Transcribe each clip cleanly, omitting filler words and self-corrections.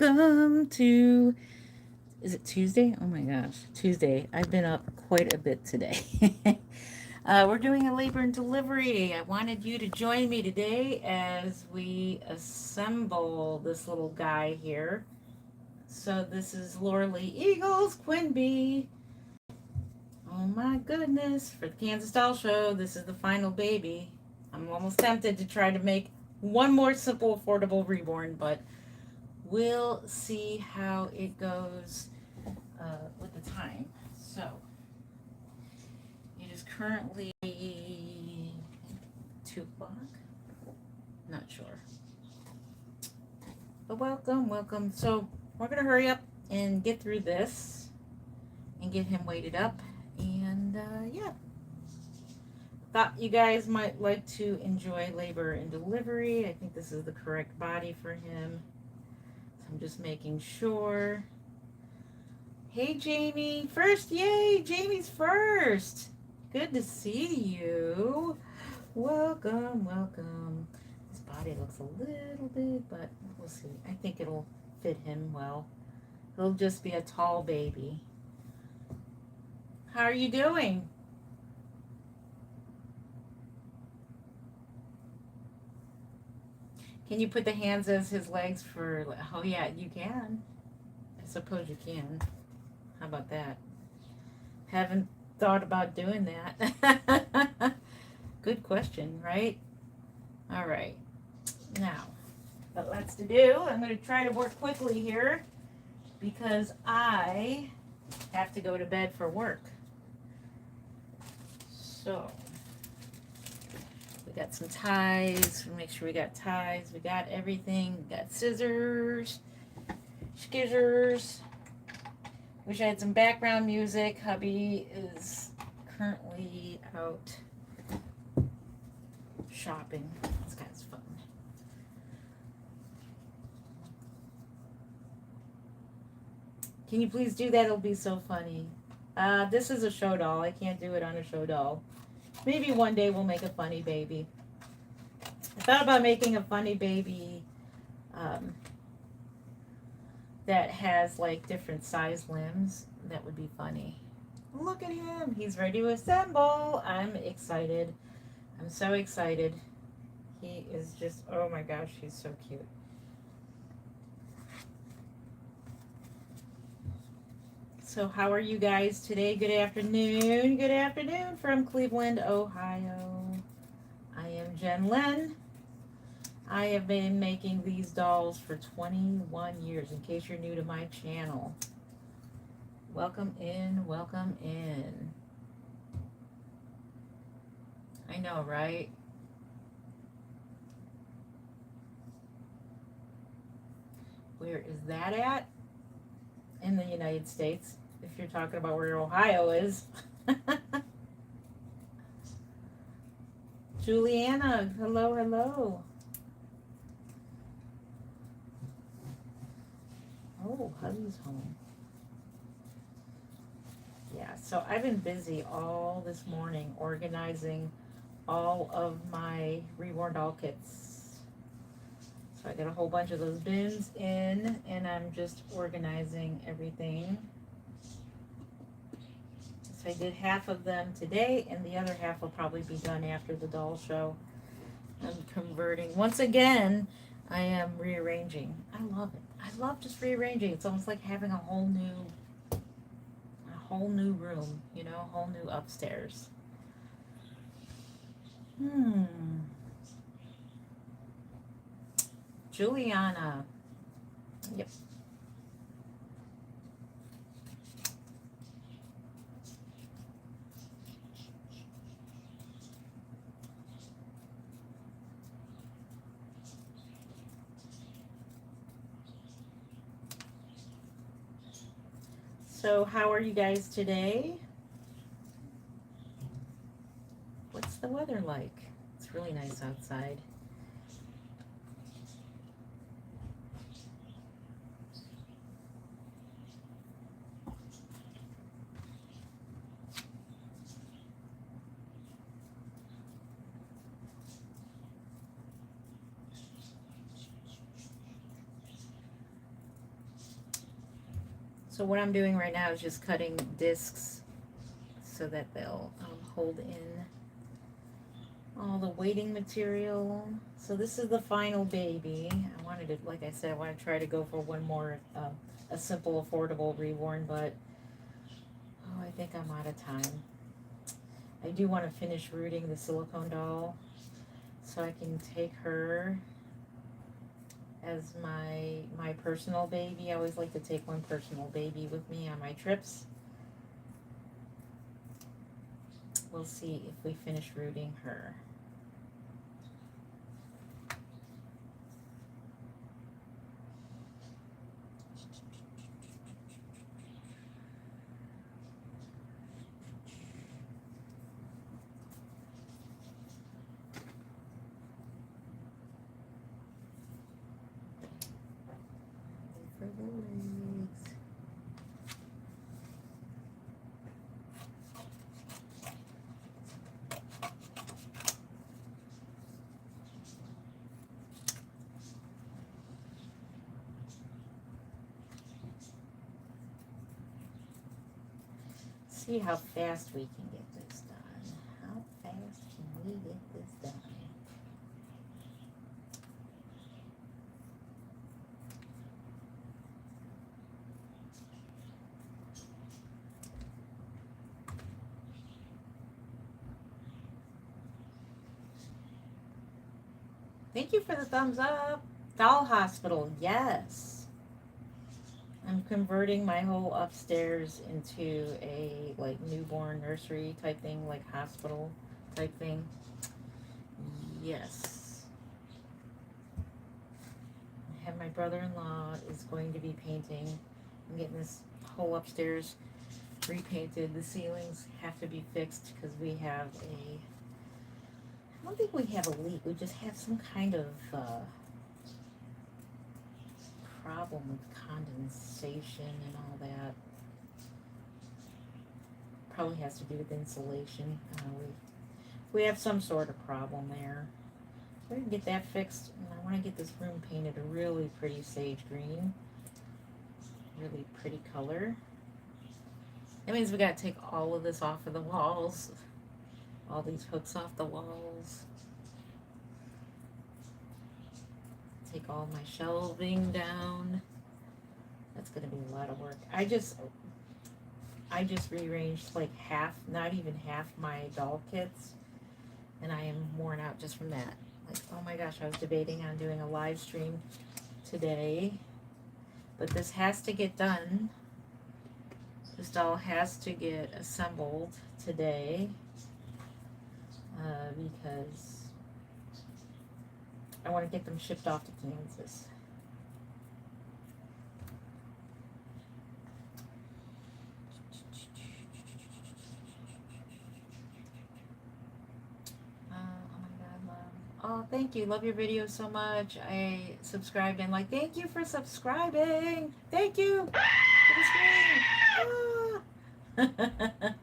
Welcome to, is it Tuesday? Oh my gosh, Tuesday. I've been up quite a bit today. We're doing a labor and delivery. I wanted you to join me today as we assemble this little guy here. So this is Laura Lee Eagles, Quinby. Oh my goodness, for the Kansas Doll Show, this is the final baby. I'm almost tempted to try to make one more simple, affordable reborn, but we'll see how it goes with the time. So it is currently 2 o'clock. Not sure. But welcome. So we're going to hurry up and get through this and get him weighted up. And yeah. Thought you guys might like to enjoy labor and delivery. I think this is the correct body for him. So I'm just making sure. Hey, Jamie. First, yay! Jamie's first. Good to see you. Welcome. His body looks a little big, but we'll see. I think it'll fit him well. He'll just be a tall baby. How are you doing? Can you put the hands as his legs for, oh yeah, you can. I suppose you can. How about that? Haven't thought about doing that. Good question, right? All right. Now, got lots to do. I'm going to try to work quickly here because I have to go to bed for work. So, we got some ties. We'll make sure we got ties. We got everything. We got scissors, skizzers. Wish I had some background music. Hubby is currently out shopping. It's kind of fun. Can you please do that? It'll be so funny. This is a show doll. I can't do it on a show doll. Maybe one day we'll make a funny baby. I thought about making a funny baby that has like different size limbs. That would be funny. Look at him. He's ready to assemble. I'm excited. I'm so excited. He is just, oh my gosh, he's so cute. So how are you guys today? Good afternoon. Good afternoon from Cleveland, Ohio. I am Jen Len. I have been making these dolls for 21 years, in case you're new to my channel. Welcome in. I know, right? Where is that at? In the United States, if you're talking about where Ohio is. Juliana, hello. Oh, hubby's home. Yeah, so I've been busy all this morning organizing all of my reborn doll kits. So I got a whole bunch of those bins in, and I'm just organizing everything. So I did half of them today, and the other half will probably be done after the doll show. I'm converting. Once again, I am rearranging. I love it. I love just rearranging. It's almost like having a whole new room, you know, a whole new upstairs. Juliana. Yep. So how are you guys today? What's the weather like? It's really nice outside. So what I'm doing right now is just cutting discs so that they'll hold in all the weighting material. So this is the final baby. I wanted to, like I said, I want to try to go for one more, a simple, affordable reborn, but oh, I think I'm out of time. I do want to finish rooting the silicone doll so I can take her as my personal baby. I always like to take one personal baby with me on my trips. We'll see if we finish rooting her. For the legs. See how fast we can get this done. How fast can we get this done? Thank you for the thumbs up. Doll Hospital, yes. I'm converting my whole upstairs into a like newborn nursery type thing, like hospital type thing. Yes. I have my brother-in-law is going to be painting. I'm getting this whole upstairs repainted. The ceilings have to be fixed because we have I don't think we have a leak. We just have some kind of problem with condensation and all that. Probably has to do with insulation. We have some sort of problem there. We're gonna get that fixed, and I want to get this room painted a really pretty sage green. Really pretty color. That means we gotta take all of this off of the walls. All these hooks off the walls. Take all my shelving down. That's gonna be a lot of work. I just rearranged like half, not even half my doll kits, and I am worn out just from that. Like, oh my gosh, I was debating on doing a live stream today, but this has to get done. This doll has to get assembled today because I want to get them shipped off to Kansas. Oh, thank you. Love your videos so much. I subscribed and like, thank you for subscribing. Thank you. To the screen. Ah.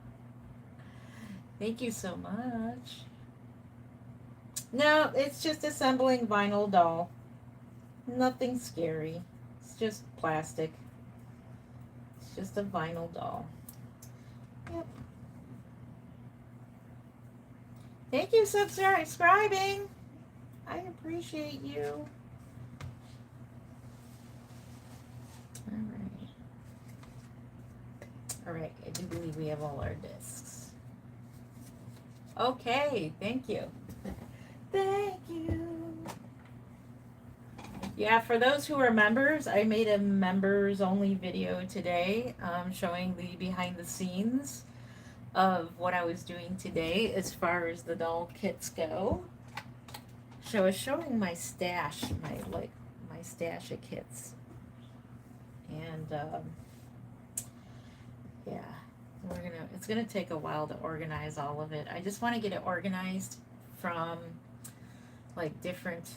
Thank you so much. No, it's just assembling vinyl doll. Nothing scary. It's just plastic. It's just a vinyl doll. Yep. Thank you for subscribing. I appreciate you. All right, I do believe we have all our discs. Okay, thank you. Thank you. Yeah, for those who are members, I made a members only video today showing the behind the scenes of what I was doing today as far as the doll kits go. So I was showing my stash, my stash of kits, and yeah, it's gonna take a while to organize all of it. I just want to get it organized from like different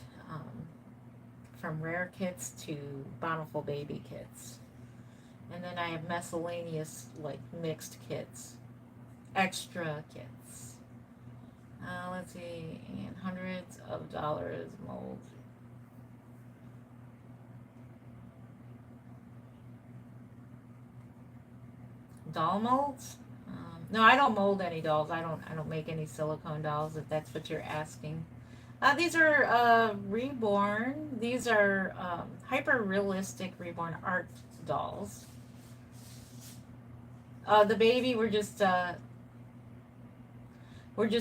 from rare kits to bountiful baby kits, and then I have miscellaneous like mixed kits, extra kits. Let's see, and hundreds of dollars molds. Doll molds? No, I don't mold any dolls. I don't make any silicone dolls, if that's what you're asking. These are reborn. These are hyper realistic reborn art dolls. The baby, we're just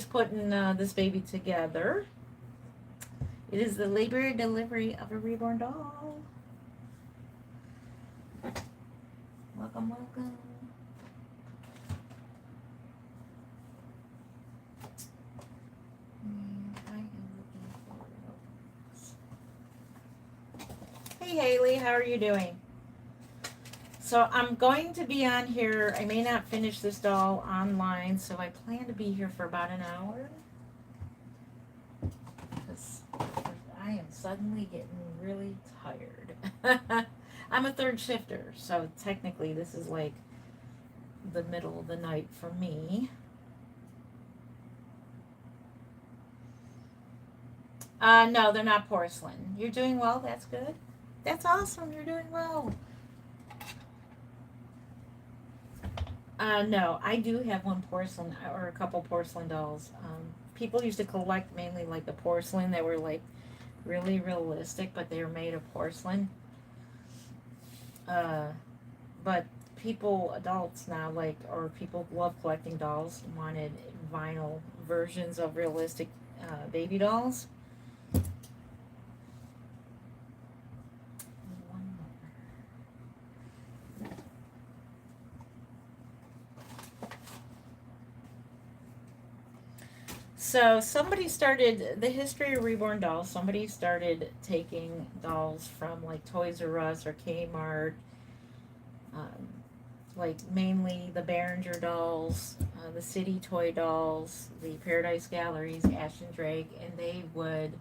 putting this baby together. It is the labor and delivery of a reborn doll. Welcome, welcome. Hey Haley, how are you doing? So I'm going to be on here. I may not finish this doll online, so I plan to be here for about an hour. Because I am suddenly getting really tired. I'm a third shifter, so technically this is like the middle of the night for me. No, they're not porcelain. You're doing well, that's good. That's awesome, you're doing well. No, I do have one porcelain or a couple porcelain dolls. People used to collect mainly like the porcelain that were like really realistic, but they were made of porcelain. But people, adults now, like, or people who love collecting dolls, wanted vinyl versions of realistic baby dolls. So somebody started the history of reborn dolls. Somebody started taking dolls from like Toys R Us or Kmart, um, like mainly the Behringer dolls, the City Toy dolls, the Paradise Galleries, Ash and Drake, and they would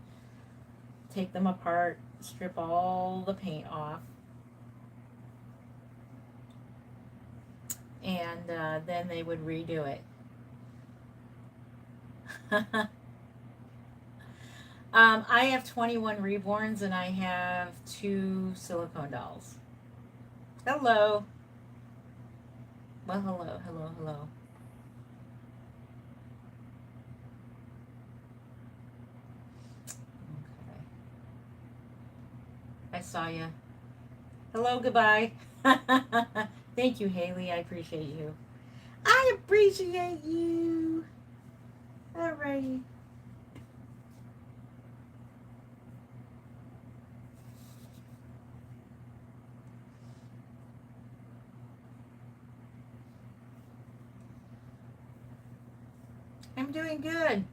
take them apart, strip all the paint off, and then they would redo it. I have 21 reborns and I have 2 silicone dolls. Hello. Well, hello, hello, hello. Okay. I saw you. Hello, goodbye. Thank you, Haley. I appreciate you. I appreciate you. Alrighty. I'm doing good.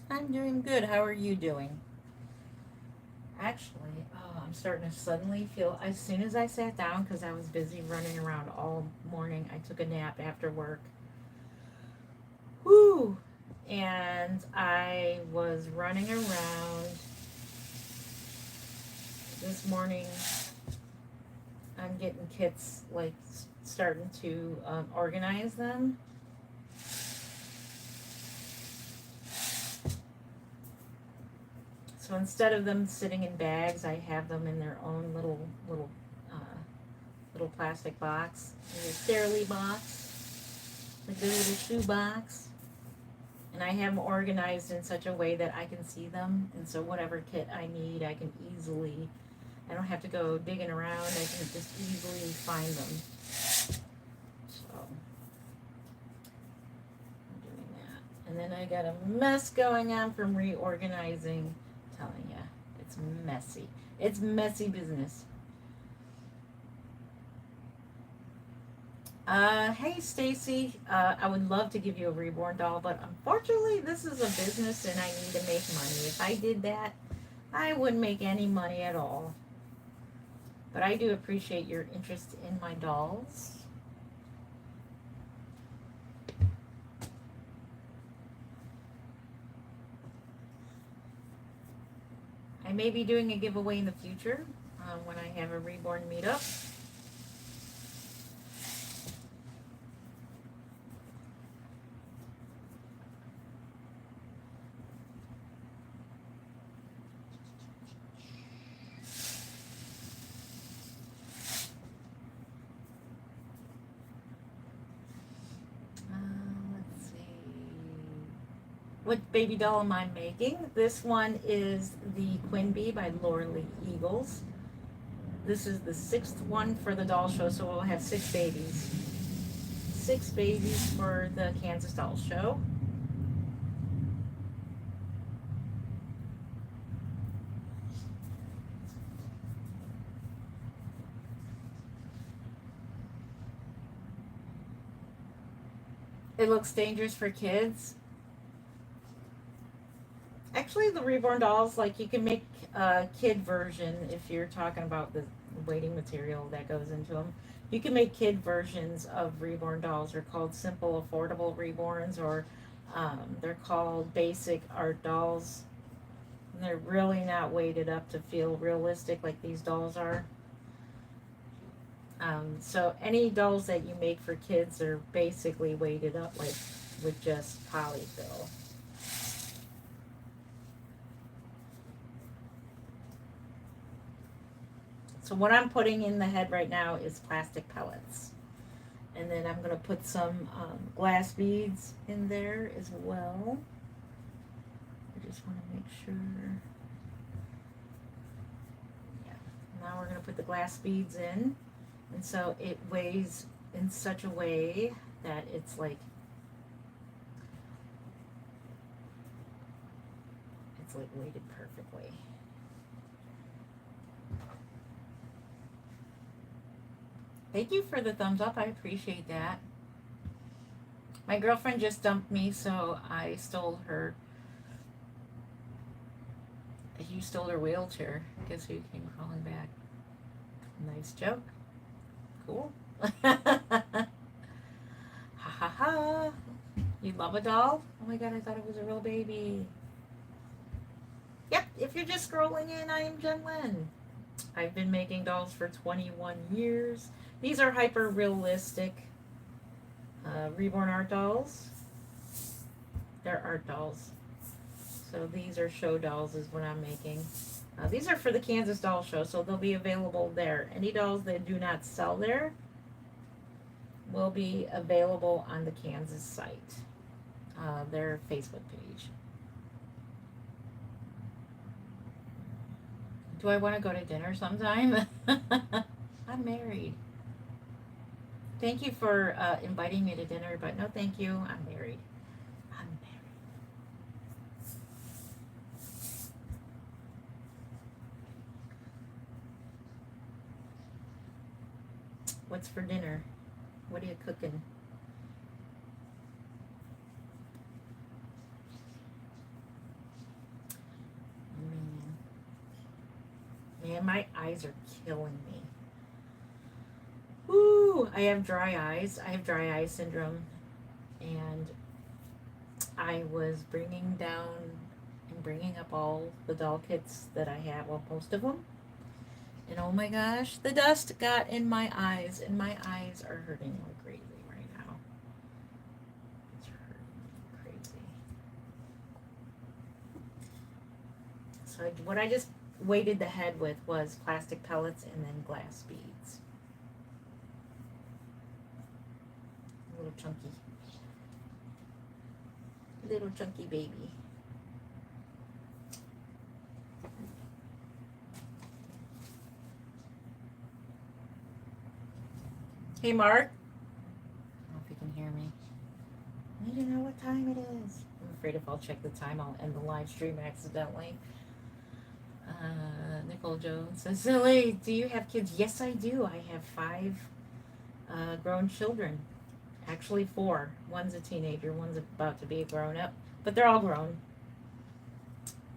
I'm doing good. How are you doing? Actually, oh, I'm starting to suddenly feel, as soon as I sat down, because I was busy running around all morning, I took a nap after work. Whoo! And I was running around this morning. I'm getting kits, like, starting to organize them. So instead of them sitting in bags, I have them in their own little plastic box, a Sterling box, like the little shoe box. And I have them organized in such a way that I can see them, and so whatever kit I need, I can easily. I don't have to go digging around. I can just easily find them. So I'm doing that, and then I got a mess going on from reorganizing. Telling you, it's messy. It's messy business. Hey Stacy, I would love to give you a reborn doll, but unfortunately this is a business and I need to make money. If I did that, I wouldn't make any money at all. But I do appreciate your interest in my dolls. I may be doing a giveaway in the future when I have a reborn meetup. What baby doll am I making? This one is the Queen Bee by Laura Lee Eagles. This is the 6th one for the doll show, so we'll have 6 babies. 6 babies for the Kansas Doll Show. It looks dangerous for kids. Actually, the reborn dolls, like, you can make a kid version if you're talking about the weighting material that goes into them. You can make kid versions of reborn dolls. They're called simple, affordable reborns, or they're called basic art dolls. And they're really not weighted up to feel realistic like these dolls are. So any dolls that you make for kids are basically weighted up like with just polyfill. So what I'm putting in the head right now is plastic pellets. And then I'm going to put some glass beads in there as well. I just want to make sure. Yeah. Now we're going to put the glass beads in. And so it weighs in such a way that it's like weighted perfectly. Thank you for the thumbs up. I appreciate that. My girlfriend just dumped me, so I stole her. You stole her wheelchair. Guess who came calling back? Nice joke. Cool. Ha ha ha. You love a doll? Oh my god, I thought it was a real baby. Yep, if you're just scrolling in, I am Jen Lynn. I've been making dolls for 21 years. These are hyper realistic reborn art dolls. They're art dolls. So these are show dolls is what I'm making. These are for the Kansas Doll Show, so they'll be available there. Any dolls that do not sell there will be available on the Kansas site, their Facebook page. Do I want to go to dinner sometime? I'm married. Thank you for inviting me to dinner, but no thank you. I'm married. I'm married. What's for dinner? What are you cooking? Man, my eyes are killing me. Woo! I have dry eyes. I have dry eye syndrome. And I was bringing down and bringing up all the doll kits that I have, well, most of them. And oh my gosh, the dust got in my eyes, and my eyes are hurting like crazy right now. It's hurting like crazy. So what I just weighted the head with was plastic pellets and then glass beads. A little chunky. Little chunky baby. Hey, Mark. I don't know if you can hear me. I need to know what time it is. I'm afraid if I'll check the time, I'll end the live stream accidentally. Nicole Jones says, Silly, do you have kids? Yes, I do. I have 5 grown children. Actually 4. One's a teenager, one's about to be a grown-up. But they're all grown.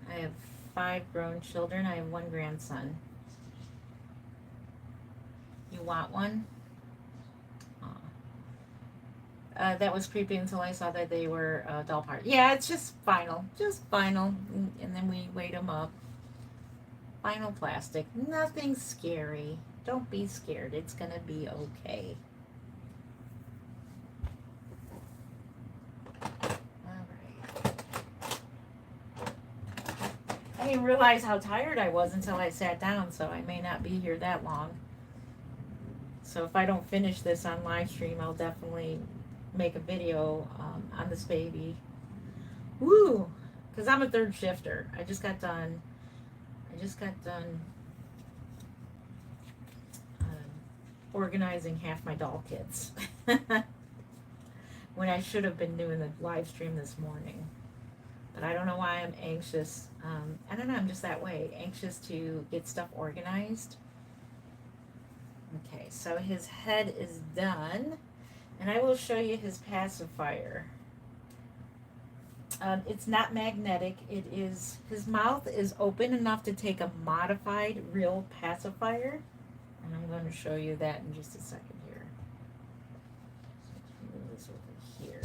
I have 5 grown children. I have 1 grandson. You want one? That was creepy until I saw that they were doll parts. Yeah, it's just vinyl. Just vinyl. And then we weighed them up. Vinyl plastic. Nothing scary. Don't be scared. It's going to be okay. Alright. I didn't realize how tired I was until I sat down, so I may not be here that long. So if I don't finish this on live stream, I'll definitely make a video on this baby Woo! Because I'm a third shifter. I just got done organizing half my doll kits. When I should have been doing the live stream this morning. But I don't know why I'm anxious. I don't know, I'm just that way. Anxious to get stuff organized. Okay, so his head is done. And I will show you his pacifier. It's not magnetic. It is, his mouth is open enough to take a modified real pacifier. And I'm going to show you that in just a second here. So move this over here.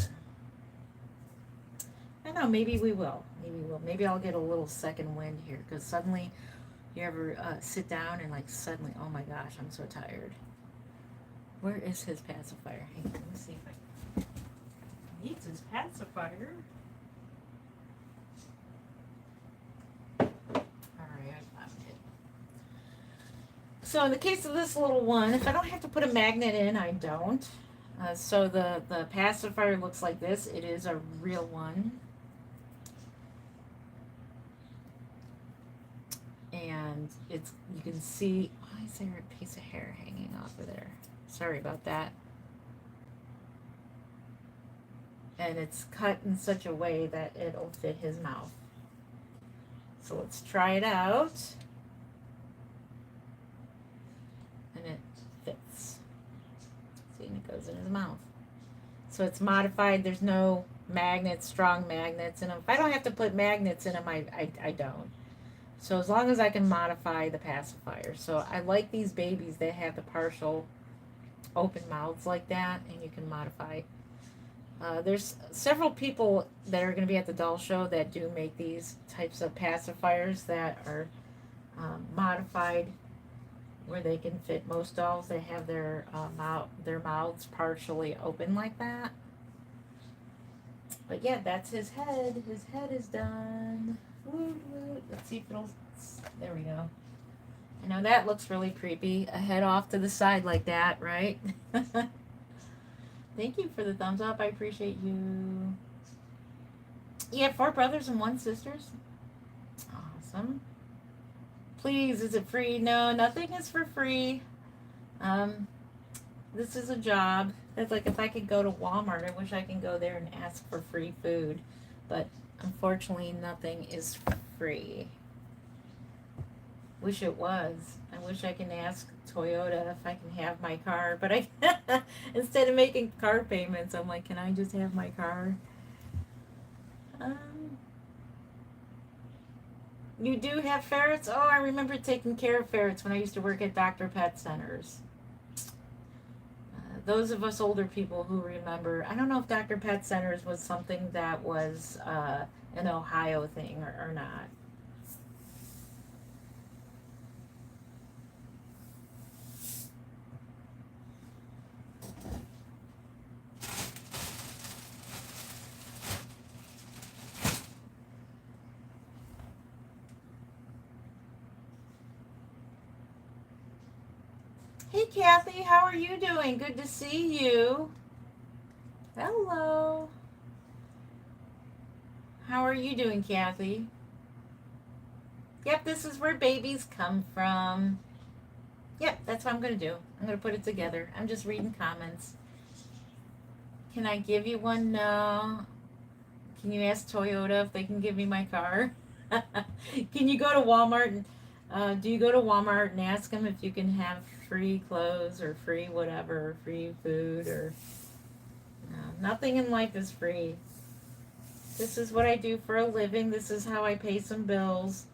I know, maybe we will. Maybe we'll. Maybe I'll get a little second wind here, because suddenly, you ever sit down and like suddenly, oh my gosh, I'm so tired. Where is his pacifier? Hang on, let me see if I he needs his pacifier. Alright, I found it. So in the case of this little one, if I don't have to put a magnet in, I don't. So the pacifier looks like this. It is a real one. And it's, you can see, why is there a piece of hair hanging off of there? Sorry about that. And it's cut in such a way that it'll fit his mouth. So let's try it out. And it fits. See, and it goes in his mouth. So it's modified. There's no magnets, strong magnets in them. If I don't have to put magnets in them, I don't. So as long as I can modify the pacifier. So I like these babies that have the partial open mouths like that, and you can modify. There's several people that are going to be at the doll show that do make these types of pacifiers that are modified, where they can fit most dolls. They have their mouths partially open like that. But yeah, that's his head. His head is done. Let's see if it'll. There we go. I know that looks really creepy. A head off to the side like that, right? Thank you for the thumbs up. I appreciate you. You have 4 brothers and 1 sisters? Awesome. Please, is it free? No, nothing is for free. This is a job. It's like if I could go to Walmart, I wish I could go there and ask for free food. But unfortunately, nothing is free. Wish it was. I wish I can ask Toyota if I can have my car, but I instead of making car payments, I'm like, can I just have my car? You do have ferrets? Oh, I remember taking care of ferrets when I used to work at Dr. Pet Centers. Those of us older people who remember, I don't know if Dr. Pet Centers was something that was an Ohio thing or not. Hey Kathy, how are you doing? Good to see you. Hello. How are you doing, Kathy? Yep, this is where babies come from. Yep, that's what I'm going to do. I'm going to put it together. I'm just reading comments. Can I give you one? No. Can you ask Toyota if they can give me my car? Can you go to Walmart and do you go to Walmart and ask them if you can have free clothes or free whatever, or free food or no, nothing in life is free. This is what I do for a living. This is how I pay some bills.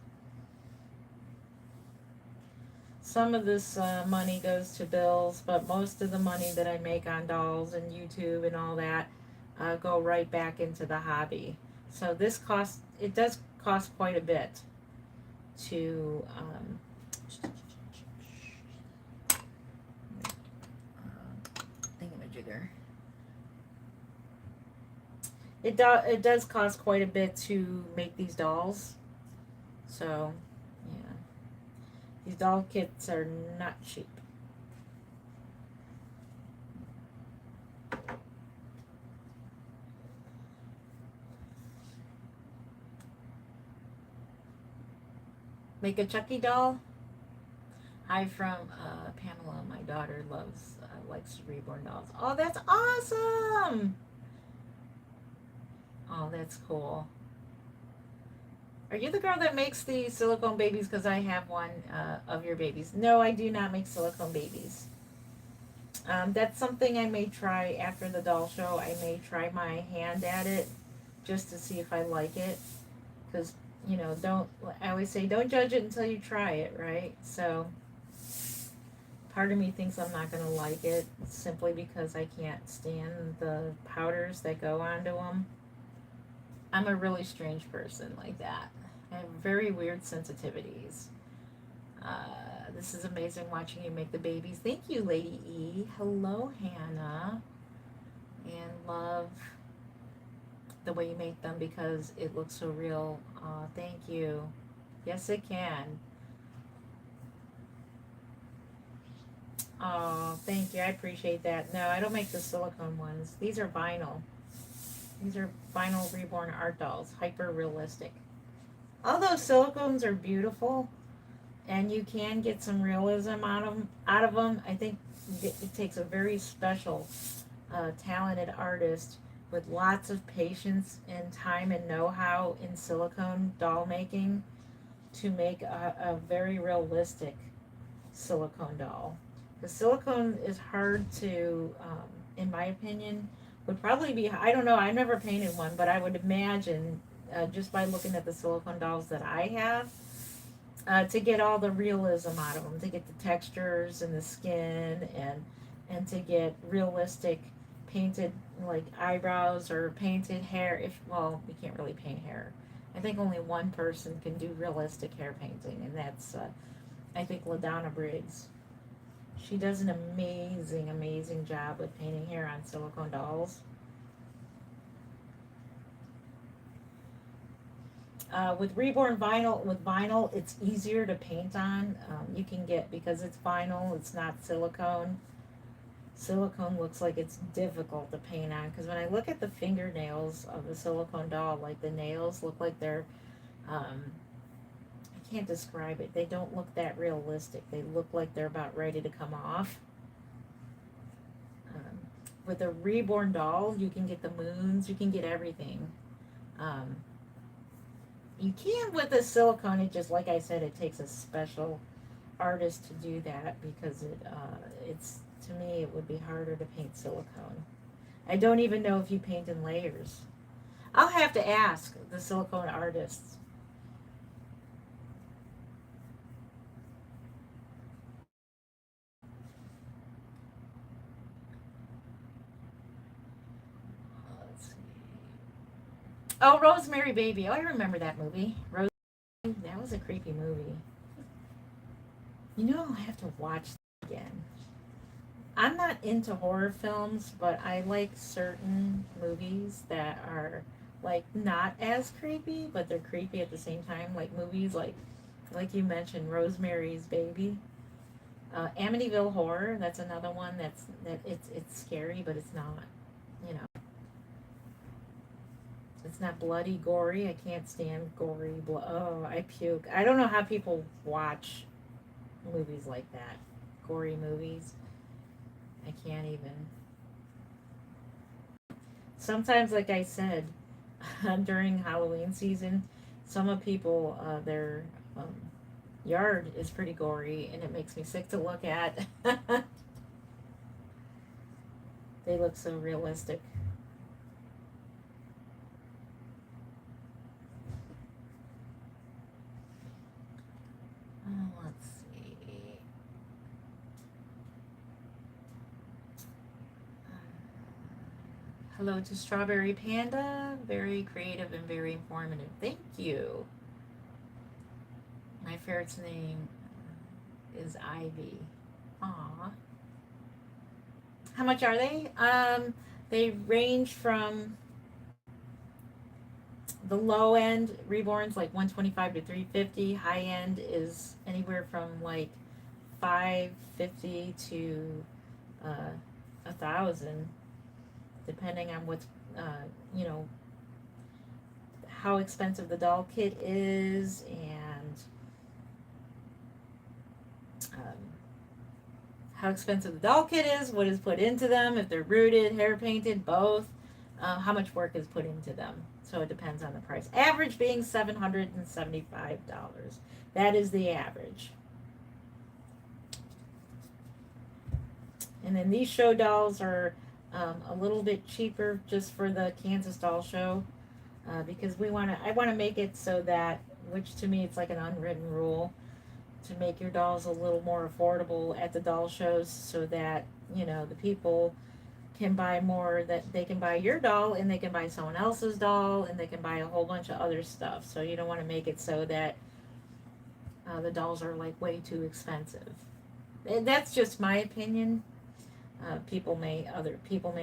Some of this money goes to bills, but most of the money that I make on dolls and YouTube and all that go right back into the hobby. So this costs, it does cost quite a bit to thingamajigger. It does cost quite a bit to make these dolls. So, yeah. These doll kits are not cheap. Make a Chucky doll. Hi from Pamela. My daughter likes reborn dolls. Oh, that's awesome. Oh, that's cool. Are you the girl that makes the silicone babies? Because I have one of your babies. No, I do not make silicone babies. That's something I may try after the doll show. I may try my hand at it just to see if I like it. Because, don't, I always say, don't judge it until you try it, right? So, part of me thinks I'm not going to like it simply because I can't stand the powders that go onto them. I'm a really strange person like that. I have very weird sensitivities. This is amazing watching you make the babies. Thank you, Lady E. Hello, Hannah. And love the way you make them because it looks so real. Thank you. Yes, it can. Oh, thank you. I appreciate that. No, I don't make the silicone ones. These are vinyl. These are vinyl reborn art dolls. Hyper realistic. Although silicones are beautiful, and you can get some realism out of them. I think it takes a very special, talented artist with lots of patience and time and know-how in silicone doll making to make a very realistic silicone doll. The silicone is hard to, in my opinion, would probably be, I don't know, I've never painted one, but I would imagine, just by looking at the silicone dolls that I have, to get all the realism out of them, to get the textures and the skin, and to get realistic painted like eyebrows or painted hair. If well, we can't really paint hair. I think only one person can do realistic hair painting, and that's I think LaDonna Briggs. She does an amazing, amazing job with painting hair on silicone dolls. With reborn vinyl, it's easier to paint on. You can get, because it's vinyl, it's not silicone. Silicone looks like it's difficult to paint on because when I look at the fingernails of a silicone doll, like the nails look like they're, I can't describe it. They don't look that realistic. They look like they're about ready to come off. With a reborn doll, you can get the moons, you can get everything. Um, you can with a silicone. It just, like I said, it takes a special artist to do that because it's, to me, it would be harder to paint silicone. I don't even know if you paint in layers. I'll have to ask the silicone artists. Let's see. Oh, Rosemary Baby. Oh, I remember that movie. That was a creepy movie. I'll have to watch that again. I'm not into horror films, but I like certain movies that are like not as creepy, but they're creepy at the same time. Like movies like you mentioned, Rosemary's Baby, Amityville Horror. That's another one that it's scary, but it's not. You know, it's not bloody, gory. I can't stand gory. Oh, I puke. I don't know how people watch movies like that, gory movies. I can't even. Sometimes, like I said, during Halloween season, some of people, their um, yard is pretty gory, and it makes me sick to look at. They look so realistic. Let's see. Hello to Strawberry Panda. Very creative and very informative. Thank you. My ferret's name is Ivy. Aw. How much are they? They range from the low end reborns like 125 to 350. High end is anywhere from like 550 to 1,000, depending on what's you know how expensive the doll kit is and um, how expensive the doll kit is, what is put into them, if they're rooted, hair painted, both, how much work is put into them. So it depends on the price. Average being $775. That is the average. And then these show dolls are a little bit cheaper just for the Kansas Doll Show, because I want to make it so that, which to me it's like an unwritten rule, to make your dolls a little more affordable at the doll shows, so that the people can buy more, that they can buy your doll and they can buy someone else's doll and they can buy a whole bunch of other stuff. So you don't want to make it so that the dolls are like way too expensive. And that's just my opinion. Other people may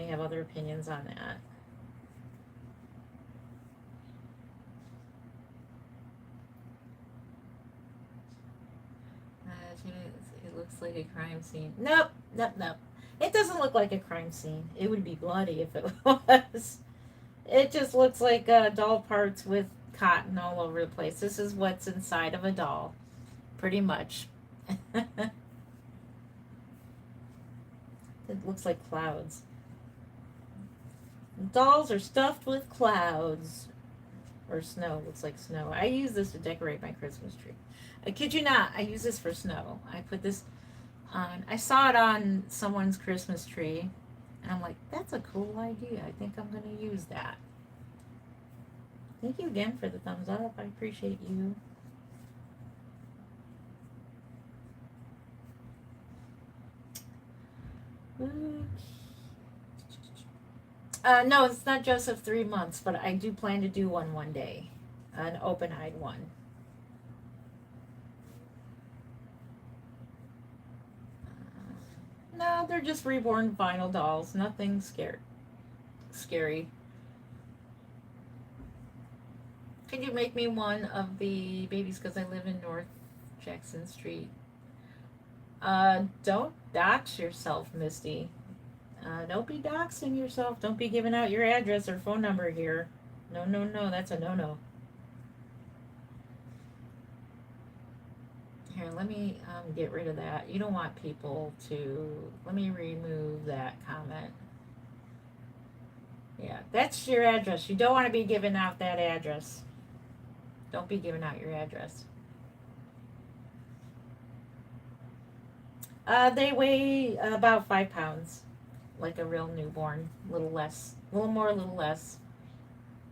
have other opinions on that. It looks like a crime scene. Nope, nope, nope. It doesn't look like a crime scene. It would be bloody if it was. It just looks like doll parts with cotton all over the place. This is what's inside of a doll, pretty much. It looks like clouds. Dolls are stuffed with clouds. Or snow. Looks like snow. I use this to decorate my Christmas tree. I kid you not, I use this for snow. I put this on. I saw it on someone's Christmas tree. And I'm like, that's a cool idea. I think I'm going to use that. Thank you again for the thumbs up. I appreciate you. No, it's not Joseph 3 months, but I do plan to do one day. An open-eyed one. No, they're just reborn vinyl dolls. Nothing scary. Could you make me one of the babies, because I live in North Jackson Street? Don't dox yourself, Misty. Don't be doxing yourself. Don't be giving out your address or phone number here. No, no, no. That's a no-no. Here, let me get rid of that. You don't want people to... Let me remove that comment. Yeah, that's your address. You don't want to be giving out that address. Don't be giving out your address. They weigh about 5 pounds. Like a real newborn. A little less. A little more, a little less.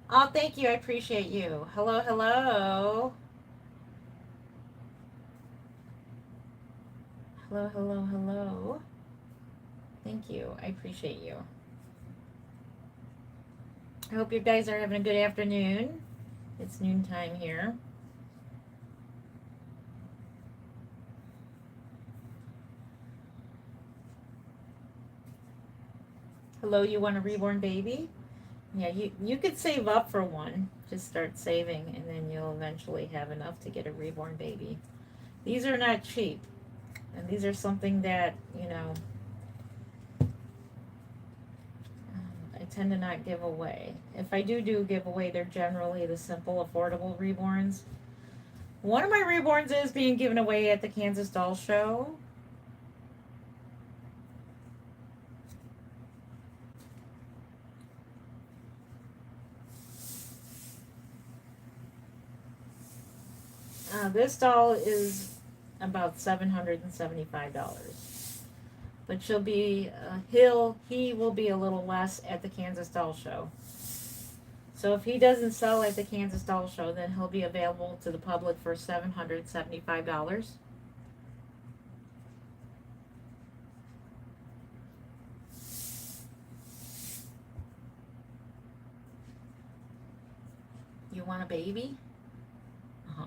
Oh, thank you. I appreciate you. Hello, hello. Hello, hello, hello. Thank you. I appreciate you. I hope you guys are having a good afternoon. It's noontime here. Hello, you want a reborn baby? Yeah, you could save up for one. Just start saving, and then you'll eventually have enough to get a reborn baby. These are not cheap. And these are something that, I tend to not give away. If I do give away, they're generally the simple, affordable reborns. One of my reborns is being given away at the Kansas Doll Show. This doll is about $775. But he will be a little less at the Kansas Doll Show. So if he doesn't sell at the Kansas Doll Show, then he'll be available to the public for $775. You want a baby? Uh-huh.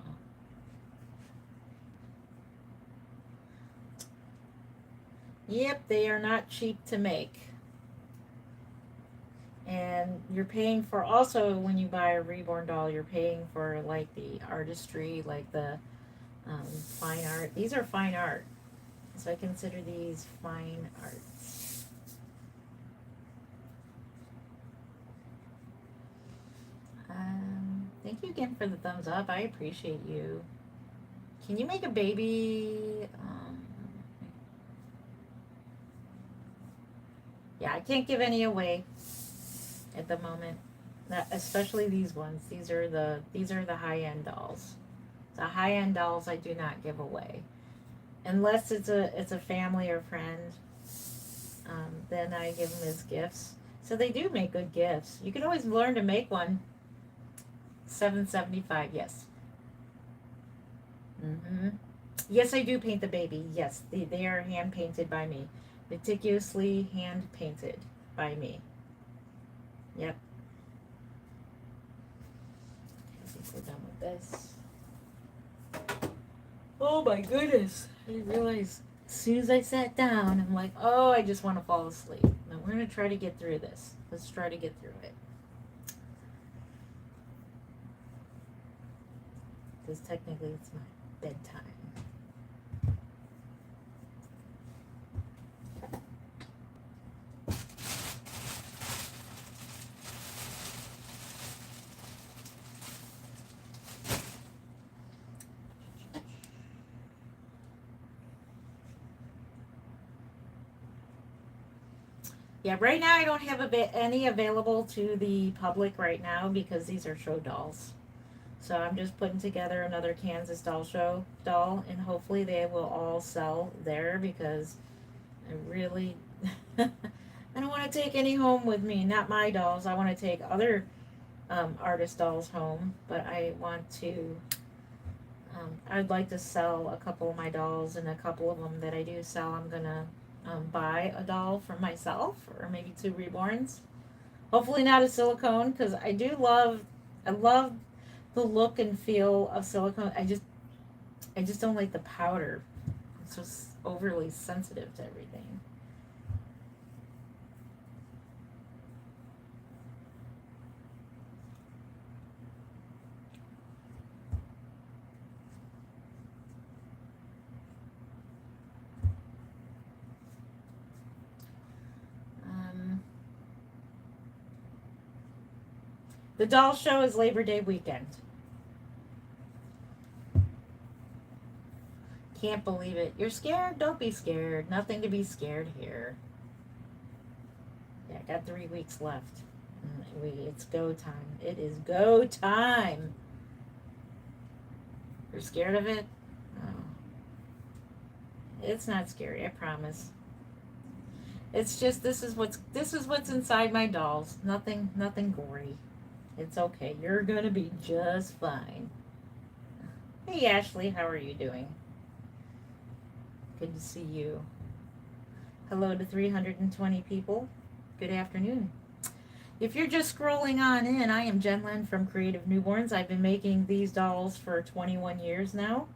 Yep, they are not cheap to make. And you're paying for, also when you buy a reborn doll, you're paying for like the artistry, like the fine art. These are fine art. So I consider these fine arts. Thank you again for the thumbs up. I appreciate you. Can you make a baby? Yeah, I can't give any away at the moment. Not, especially these ones. These are the high end dolls. The high end dolls I do not give away unless it's a family or friend. Then I give them as gifts. So they do make good gifts. You can always learn to make one. $7.75. Yes. Yes, I do paint the baby. Yes, they are hand painted by me, meticulously hand painted by me. Yep. I think we're done with this. Oh my goodness! I didn't realize as soon as I sat down, I'm like, oh, I just want to fall asleep. Now we're gonna try to get through this. Let's try to get through it. Because technically it's my bedtime. Yeah, right now I don't have any available to the public right now because these are show dolls. So I'm just putting together another Kansas doll show doll, and hopefully they will all sell there because I really, I don't want to take any home with me. Not my dolls. I want to take other artist dolls home, but I want to. I'd like to sell a couple of my dolls, and a couple of them that I do sell, I'm gonna buy a doll for myself, or maybe two reborns. Hopefully not a silicone, because I love the look and feel of silicone. I just don't like the powder. It's just overly sensitive to everything. Um, the doll show is Labor Day weekend. Can't believe it. You're scared? Don't be scared. Nothing to be scared here. Yeah, I got 3 weeks left. It's go time. It is go time. You're scared of it? Oh. It's not scary, I promise. It's just this is what's inside my dolls. Nothing gory. It's okay. You're gonna be just fine. Hey Ashley, how are you doing? Good to see you. Hello to 320 people. Good afternoon. If you're just scrolling on in, I am Jen Len from Creative Newborns. I've been making these dolls for 21 years now.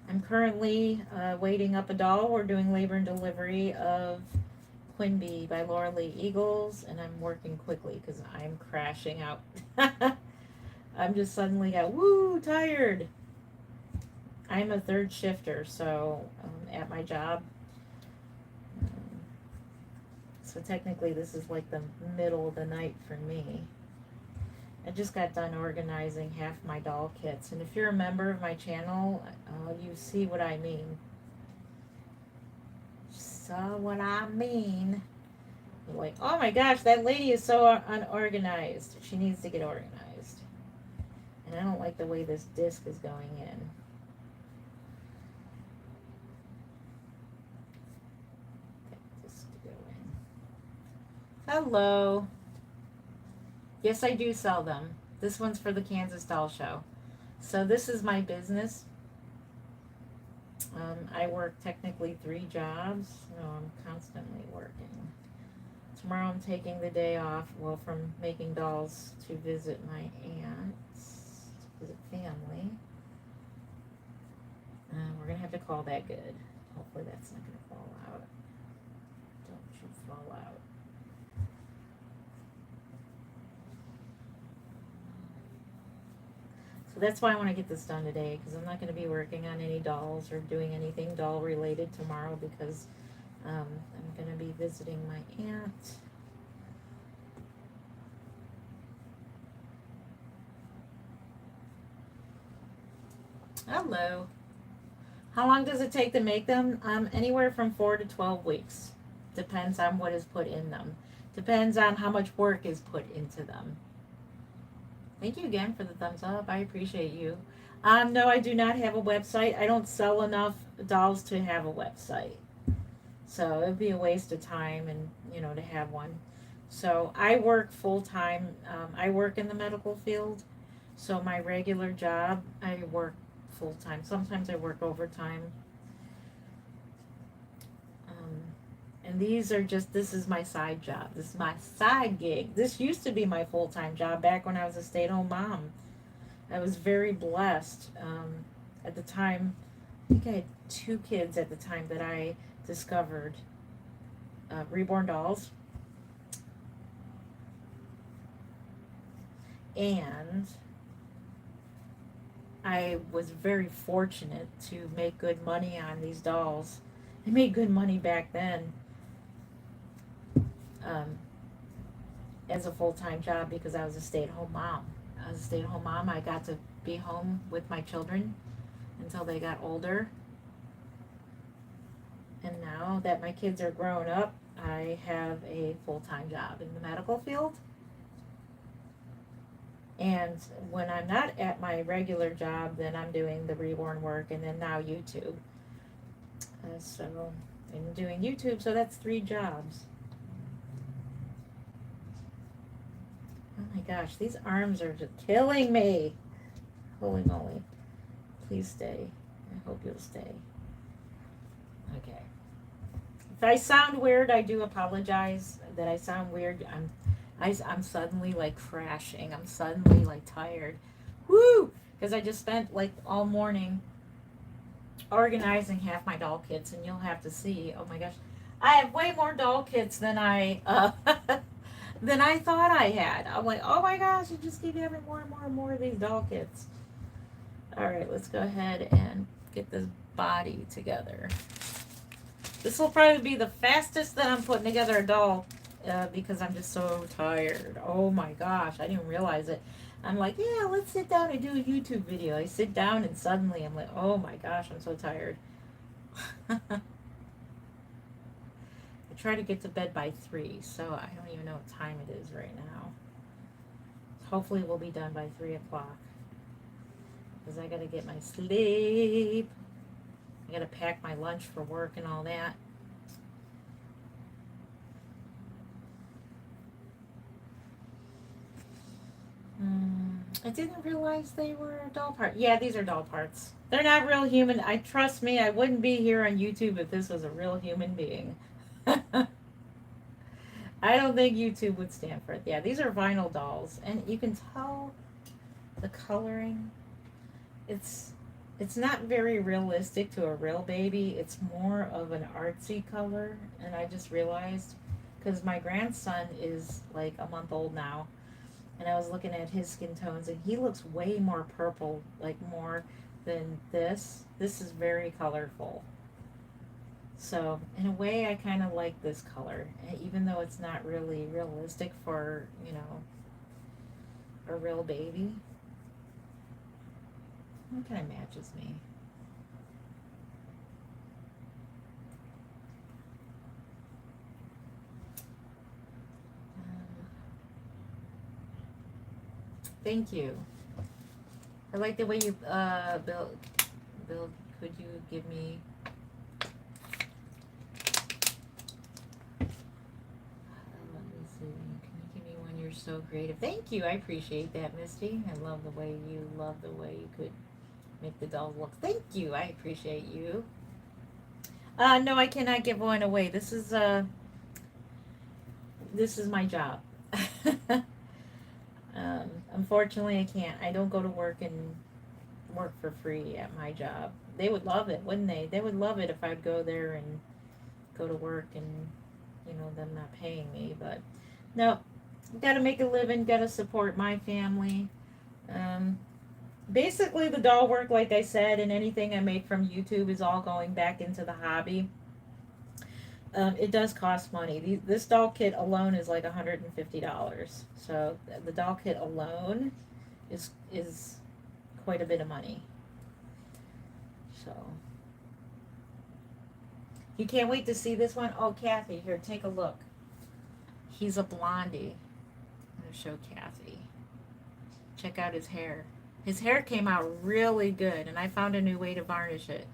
I'm currently waiting up a doll. We're doing labor and delivery of Quimby by Laura Lee Eagles, and I'm working quickly because I'm crashing out. I'm just suddenly got tired. I'm a third shifter, so at my job. So technically this is like the middle of the night for me. I just got done organizing half my doll kits, and if you're a member of my channel, you see what I mean. Saw what I mean. You're like, oh my gosh, that lady is so unorganized. She needs to get organized. And I don't like the way this disc is going in. Hello. Yes, I do sell them. This one's for the Kansas Doll Show. So this is my business. I work technically 3 jobs. No, I'm constantly working. Tomorrow I'm taking the day off, well, from making dolls to visit my aunts, to visit family. We're going to have to call that good. Hopefully that's not going to fall out. Don't you fall out. So that's why I want to get this done today, because I'm not going to be working on any dolls or doing anything doll related tomorrow, because I'm going to be visiting my aunt. Hello. How long does it take to make them? Anywhere from 4 to 12 weeks. Depends on what is put in them. Depends on how much work is put into them. Thank you again for the thumbs up. I appreciate you. No, I do not have a website. I don't sell enough dolls to have a website. So it would be a waste of time and, to have one. So I work full time. I work in the medical field. So my regular job, I work full time. Sometimes I work overtime. And this is my side job. This is my side gig. This used to be my full time job back when I was a stay at home mom. I was very blessed. At the time, I think I had 2 kids at the time that I discovered reborn dolls. And I was very fortunate to make good money on these dolls. I made good money back then as a full-time job because I was a stay-at-home mom. I was a stay-at-home mom. I got to be home with my children until they got older. And now that my kids are grown up, I have a full-time job in the medical field. And when I'm not at my regular job, then I'm doing the reborn work and then now YouTube. So I'm doing YouTube, so that's 3 jobs. Oh my gosh, these arms are just killing me. Holy moly. Please stay. I hope you'll stay. Okay. If I sound weird, I do apologize that I sound weird. I'm suddenly like crashing. I'm suddenly like tired. Woo! Because I just spent like all morning organizing half my doll kits, and you'll have to see. Oh my gosh, I have way more doll kits than I than I thought I had. I'm like, oh my gosh, you just keep having more and more and more of these doll kits. All right, let's go ahead and get this body together. This will probably be the fastest that I'm putting together a doll because I'm just so tired. Oh my gosh, I didn't realize it. I'm like, yeah, let's sit down and do a YouTube video. I sit down and suddenly I'm like, oh my gosh, I'm so tired. I try to get to bed by 3, so I don't even know what time it is right now. Hopefully we'll be done by 3 o'clock. Because I gotta get my sleep. I gotta pack my lunch for work and all that. I didn't realize they were doll parts. Yeah, these are doll parts. They're not real human. Trust me, I wouldn't be here on YouTube if this was a real human being. I don't think YouTube would stand for it. Yeah, these are vinyl dolls, and you can tell the coloring. It's not very realistic to a real baby. It's more of an artsy color, and I just realized because my grandson is like a month old now. And I was looking at his skin tones, and he looks way more purple, like more than this. This is very colorful. So, in a way, I kind of like this color, even though it's not really realistic for, a real baby. It kind of matches me. Thank you. I like the way you, Bill, could you give me, let me see, can you give me one? You're so creative. Thank you. I appreciate that, Misty. I love the way you could make the dolls look. Thank you. I appreciate you. No, I cannot give one away. This is my job. Unfortunately, I can't. I don't go to work and work for free at my job. They would love it, wouldn't they? They would love it if I'd go there and go to work and, them not paying me. But no, got to make a living, got to support my family. Basically, the doll work, like I said, and anything I make from YouTube is all going back into the hobby. It does cost money. This doll kit alone is like $150. So the doll kit alone is quite a bit of money. So You can't wait to see this one? Oh, Kathy, here, take a look. He's a blondie. I'm going to show Kathy. Check out his hair. His hair came out really good, and I found a new way to varnish it.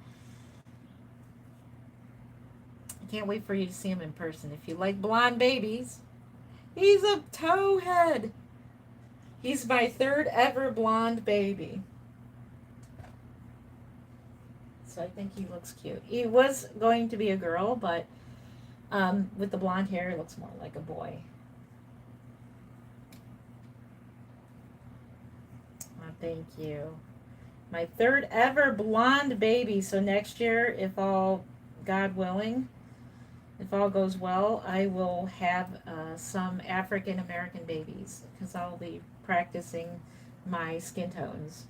I can't wait for you to see him in person. If you like blonde babies, he's a towhead. He's my third ever blonde baby. So I think he looks cute. He was going to be a girl, but with the blonde hair, it looks more like a boy. Oh, thank you. My third ever blonde baby. So next year, if all, God willing, if all goes well, I will have some African American babies because I'll be practicing my skin tones.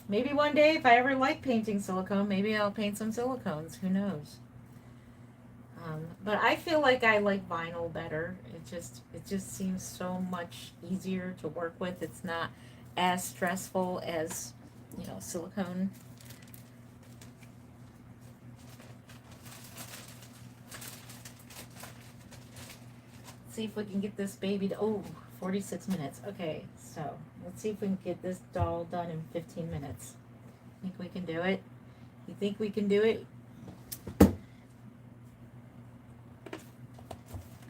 Maybe one day, if I ever like painting silicone, maybe I'll paint some silicones. Who knows? But I feel like I like vinyl better. It just seems so much easier to work with. It's not as stressful as, silicone. See if we can get this baby to, 46 minutes. Okay, so let's see if we can get this doll done in 15 minutes. Think we can do it? You think we can do it?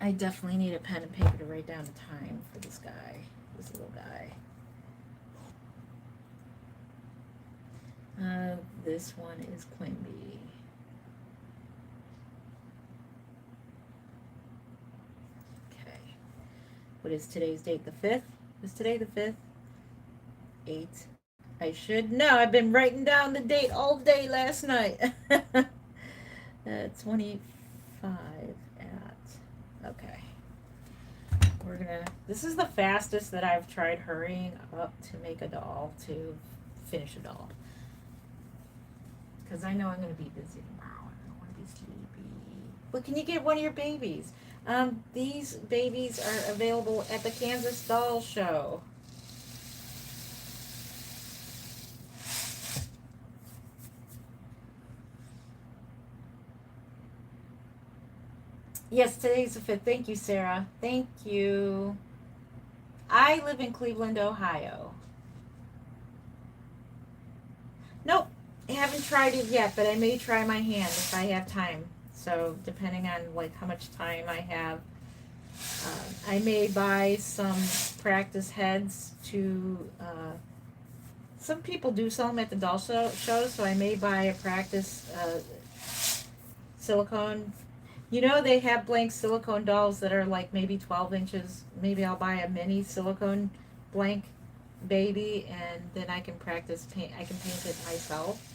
I definitely need a pen and paper to write down the time for this guy, this little guy. This one is Quimby. Okay. What is today's date? The 5th? Is today the 5th? 8. I should know. I've been writing down the date all day last night. 25 at. Okay. This is the fastest that I've tried hurrying up to make a doll, to finish a doll. Because I know I'm going to be busy tomorrow. I don't want to be sleepy. But can you get one of your babies? These babies are available at the Kansas Doll Show. Yes, today's the 5th. Thank you, Sarah. Thank you. I live in Cleveland, Ohio. Nope, I haven't tried it yet, but I may try my hand if I have time. So depending on how much time I have, I may buy some practice heads to. Some people do sell them at the doll show, so I may buy a practice silicone. They have blank silicone dolls that are maybe 12 inches. Maybe I'll buy a mini silicone blank baby, and then I can practice paint. I can paint it myself.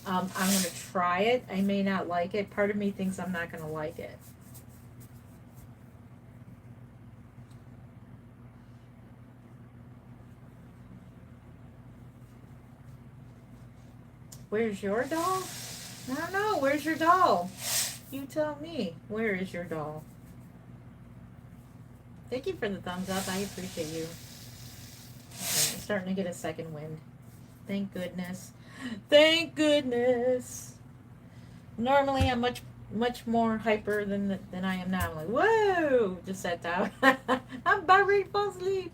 I'm going to try it. I may not like it. Part of me thinks I'm not going to like it. Where's your doll? I don't know. Where's your doll? You tell me. Where is your doll? Thank you for the thumbs up. I appreciate you. Okay, I'm starting to get a second wind. Thank goodness. Thank goodness. Normally I'm much more hyper than I am now. I'm like, whoa, just sat down. I'm about ready to fall asleep.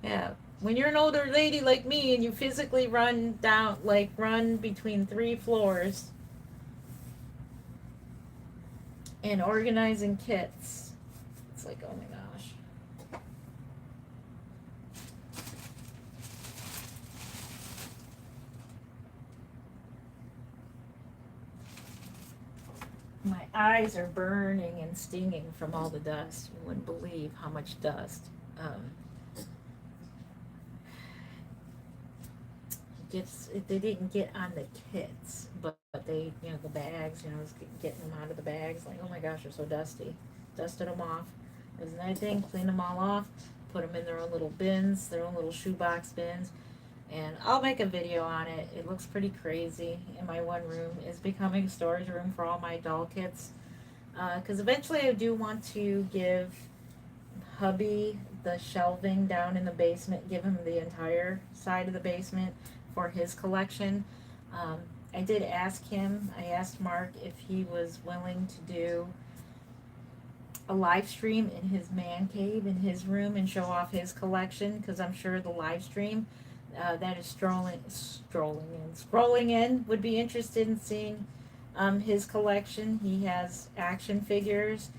Yeah. When you're an older lady like me and you physically run between 3 floors and organizing kits, it's like, oh my gosh. My eyes are burning and stinging from all the dust. You wouldn't believe how much dust. They didn't get on the kits, but they, the bags, was getting them out of the bags. Like, oh my gosh, they're so dusty. Dusted them off. It was a nice thing. Cleaned them all off. Put them in their own little bins, their own little shoebox bins. And I'll make a video on it. It looks pretty crazy. In my one room is becoming a storage room for all my doll kits. Because eventually I do want to give hubby the shelving down in the basement, give him the entire side of the basement for his collection. I did ask him, I asked Mark if he was willing to do a live stream in his man cave in his room and show off his collection, because I'm sure the live stream that is scrolling in would be interested in seeing his collection. He has action figures.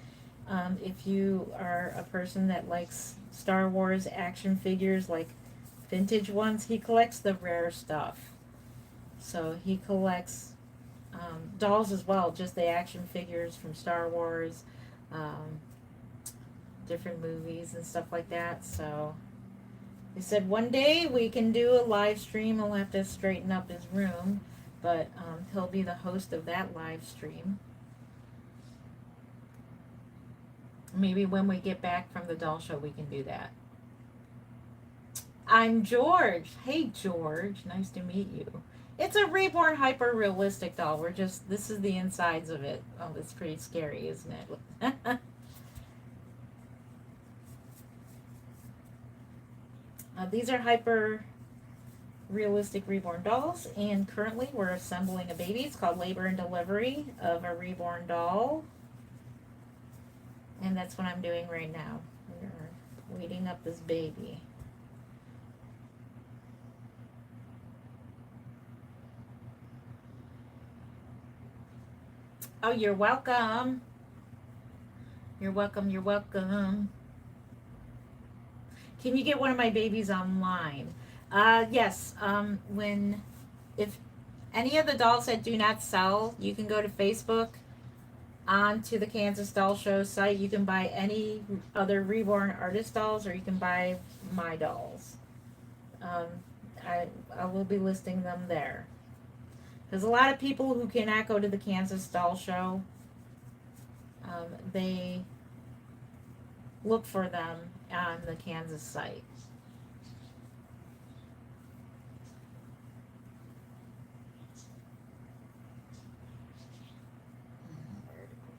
If you are a person that likes Star Wars action figures, like vintage ones, he collects the rare stuff. So he collects dolls as well, just the action figures from Star Wars, um, different movies and stuff like that. So he said one day we can do a live stream. He'll have to straighten up his room, but he'll be the host of that live stream. Maybe when we get back from the doll show, we can do that. I'm George. Hey, George. Nice to meet you. It's a reborn hyper realistic doll. This is the insides of it. Oh, it's pretty scary, isn't it? These are hyper realistic reborn dolls, and currently we're assembling a baby. It's called Labor and Delivery of a Reborn Doll. And that's what I'm doing right now. We're waiting up this baby. Oh, you're welcome. You're welcome, you're welcome. Can you get one of my babies online? Yes. If any of the dolls that do not sell, you can go to Facebook onto the Kansas Doll Show site. You can buy any other reborn artist dolls, or you can buy my dolls. Um, I will be listing them there. There's a lot of people who cannot go to the Kansas Doll Show. They look for them on the Kansas site.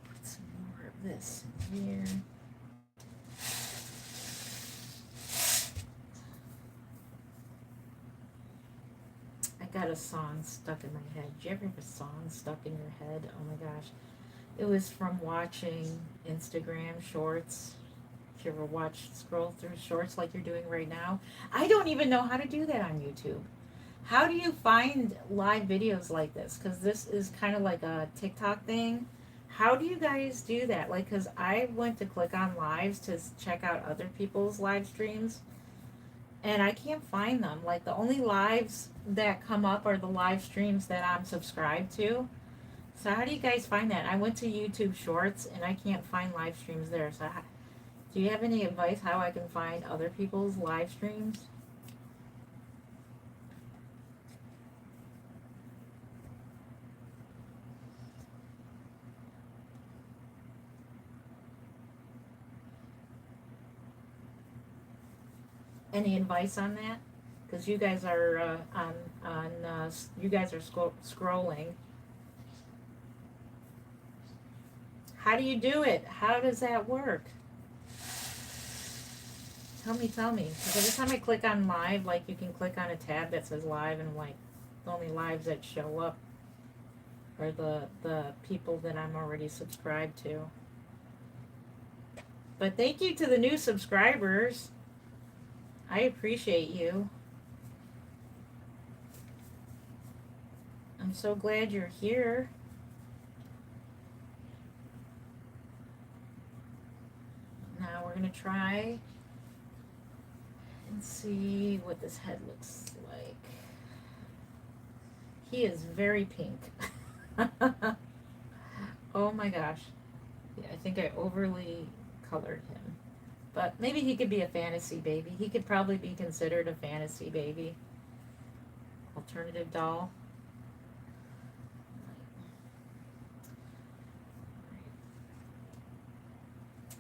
Put some more of this in here. I got a song stuck in my head. Do you ever have a song stuck in your head? Oh my gosh. It was from watching Instagram shorts. If you ever scroll through shorts like you're doing right now. I don't even know how to do that on YouTube. How do you find live videos like this? Because this is kind of like a TikTok thing. How do you guys do that? Like, because I went to click on lives to check out other people's live streams, and I can't find them. Like, the only lives that come up are the live streams that I'm subscribed to. So how do you guys find that? I went to YouTube Shorts, and I can't find live streams there. So do you have any advice how I can find other people's live streams? Any advice on that? Because you guys are you guys are scrolling. How do you do it? How does that work? Tell me. Because every time I click on live, like you can click on a tab that says live, and like the only lives that show up are the people that I'm already subscribed to. But thank you to the new subscribers. I appreciate you. I'm so glad you're here. Now we're going to try and see what this head looks like. He is very pink. Oh my gosh. Yeah, I think I overly colored him. But maybe he could be a fantasy baby. He could probably be considered a fantasy baby. Alternative doll.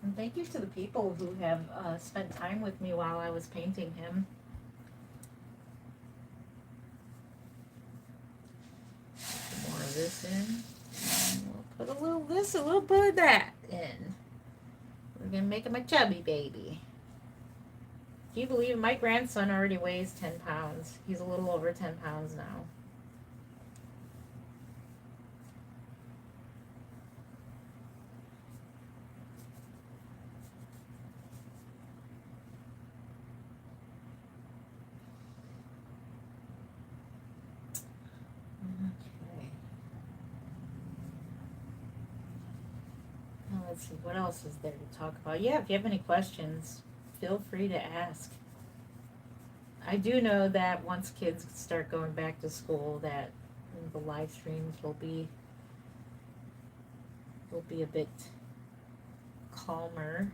And thank you to the people who have spent time with me while I was painting him. Put more of this in. And we'll put a little of this, a little bit of that in. We're going to make him a chubby baby. Can you believe it? My grandson already weighs 10 pounds. He's a little over 10 pounds now. Let's see, what else is there to talk about? Yeah, if you have any questions, feel free to ask. I do know that once kids start going back to school, that the live streams will be a bit calmer.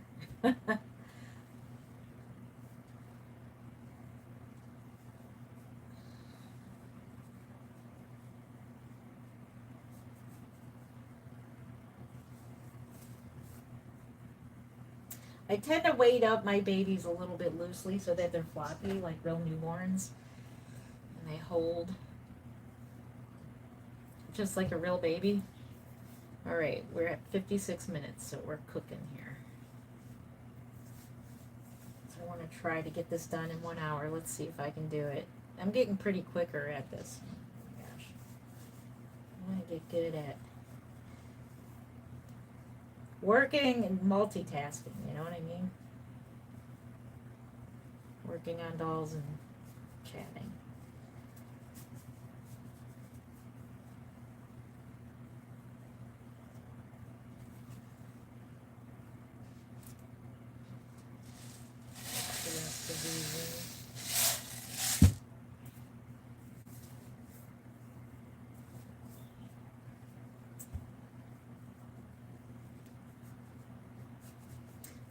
I tend to weight up my babies a little bit loosely so that they're floppy, like real newborns, and they hold just like a real baby. All right, we're at 56 minutes, so we're cooking here. So I want to try to get this done in 1 hour. Let's see if I can do it. I'm getting pretty quicker at this. Oh my gosh. I want to get good at working and multitasking, you know what I mean? Working on dolls and chatting. The rest of these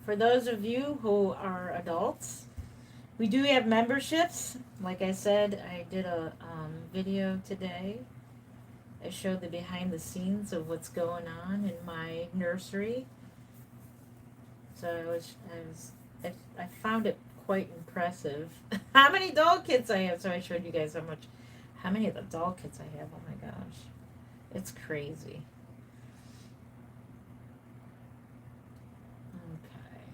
For those of you who are adults, we do have memberships. Like I said, I did a video today. I showed the behind the scenes of what's going on in my nursery. So I found it quite impressive how many doll kits I have. So I showed you guys how many of the doll kits I have. Oh my gosh, it's crazy. Okay.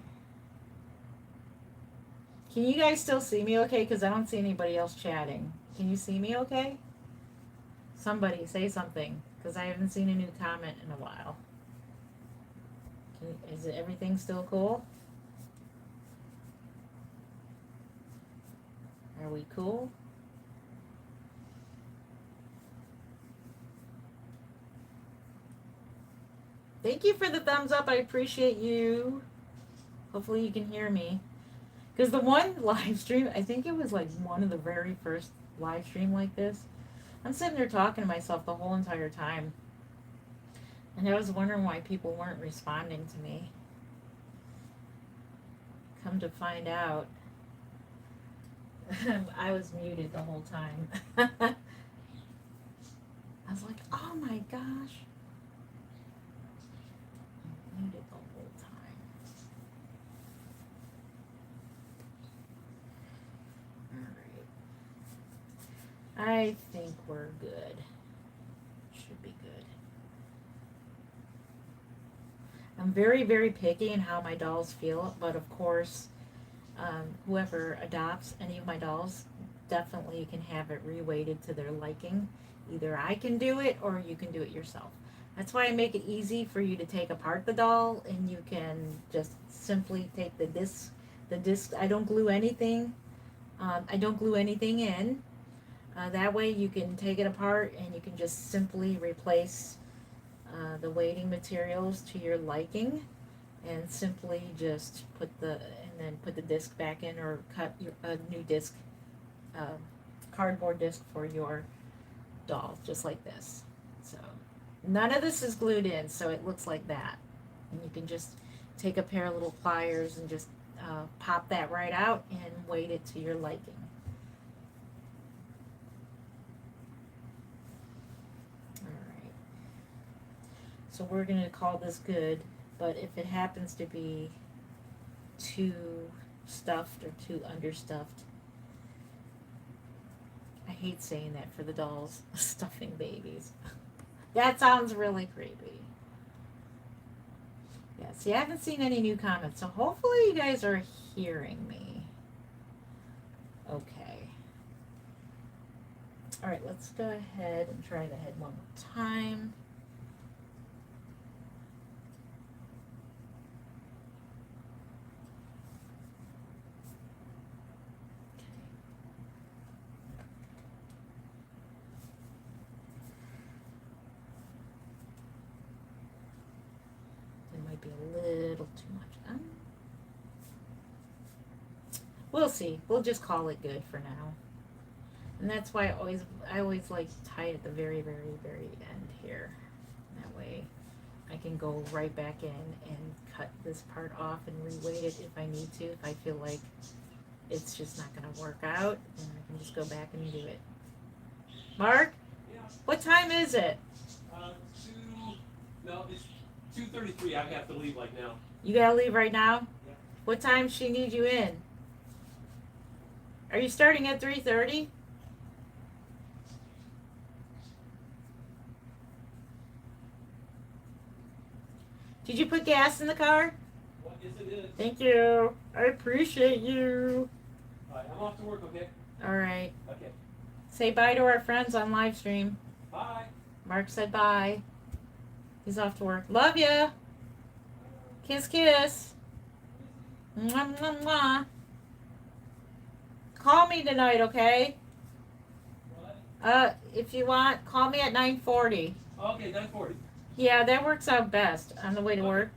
Can you guys still see me okay? Because I don't see anybody else chatting. Can you see me okay? Somebody say something, because I haven't seen a new comment in a while. Is everything still cool? Are we cool? Thank you for the thumbs up. I appreciate you. Hopefully you can hear me. Because the one live stream, I think it was like one of the very first live stream like this. I'm sitting there talking to myself the whole entire time. And I was wondering why people weren't responding to me. Come to find out, I was muted the whole time. I was like, oh my gosh. I'm muted the whole time. Alright. I think we're good. Should be good. I'm very, very picky in how my dolls feel, but of course, whoever adopts any of my dolls, definitely you can have it reweighted to their liking. Either I can do it or you can do it yourself. That's why I make it easy for you to take apart the doll, and you can just simply take the disc. I don't glue anything. I don't glue anything in. That way you can take it apart and you can just simply replace the weighting materials to your liking, and simply just put the disc back in, or cut a new disc, cardboard disc for your doll, just like this. So none of this is glued in, so it looks like that. And you can just take a pair of little pliers and just pop that right out and weight it to your liking. Alright. So we're going to call this good, but if it happens to be too stuffed or too understuffed, I hate saying that for the dolls, stuffing babies. That sounds really creepy. Yeah, see, I haven't seen any new comments, so hopefully you guys are hearing me. Okay. Alright, let's go ahead and try the head one more time. be a little too much. We'll see. We'll just call it good for now. And that's why I always like to tie it at the very, very, very end here. That way I can go right back in and cut this part off and reweight it if I need to. If I feel like it's just not going to work out, then I can just go back and do it. Mark? Yeah. What time is it? It's 2:33. I have to leave like now. You gotta leave right now? Yeah. What time does she need you in? Are you starting at 3:30? Did you put gas in the car? Well, yes, it is. Thank you. I appreciate you. All right, I'm off to work, okay? All right. Okay. Say bye to our friends on live stream. Bye. Mark said bye. He's off to work. Love ya. Kiss, kiss. Mwah, mwah, mwah. Call me tonight, okay? What? If you want, call me at 9:40. Okay, 9:40. Yeah, that works out best on the way to Okay. work.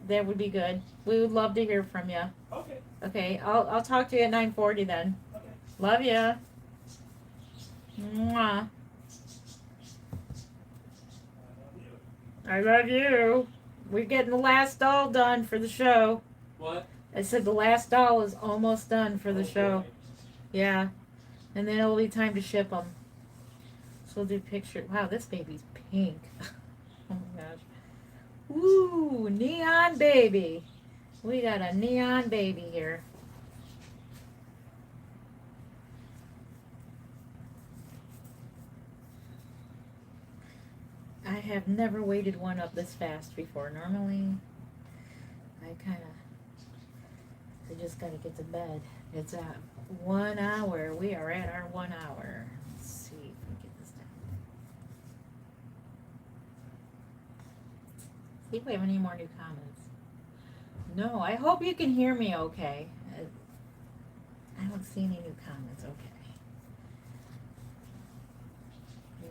That would be good. We would love to hear from you. Okay. Okay, I'll talk to you at 9:40 then. Okay. Love ya. Mwah. I love you. We're getting the last doll done for the show. What? I said the last doll is almost done for the show. Yeah. And then it'll be time to ship them. So we'll do picture. Wow, this baby's pink. Oh my gosh. Woo, neon baby. We got a neon baby here. I have never weighted one up this fast before. Normally, I just gotta get to bed. It's at 1 hour. We are at our 1 hour. Let's see if we can get this down. See if we have any more new comments. No, I hope you can hear me okay. I don't see any new comments. Okay.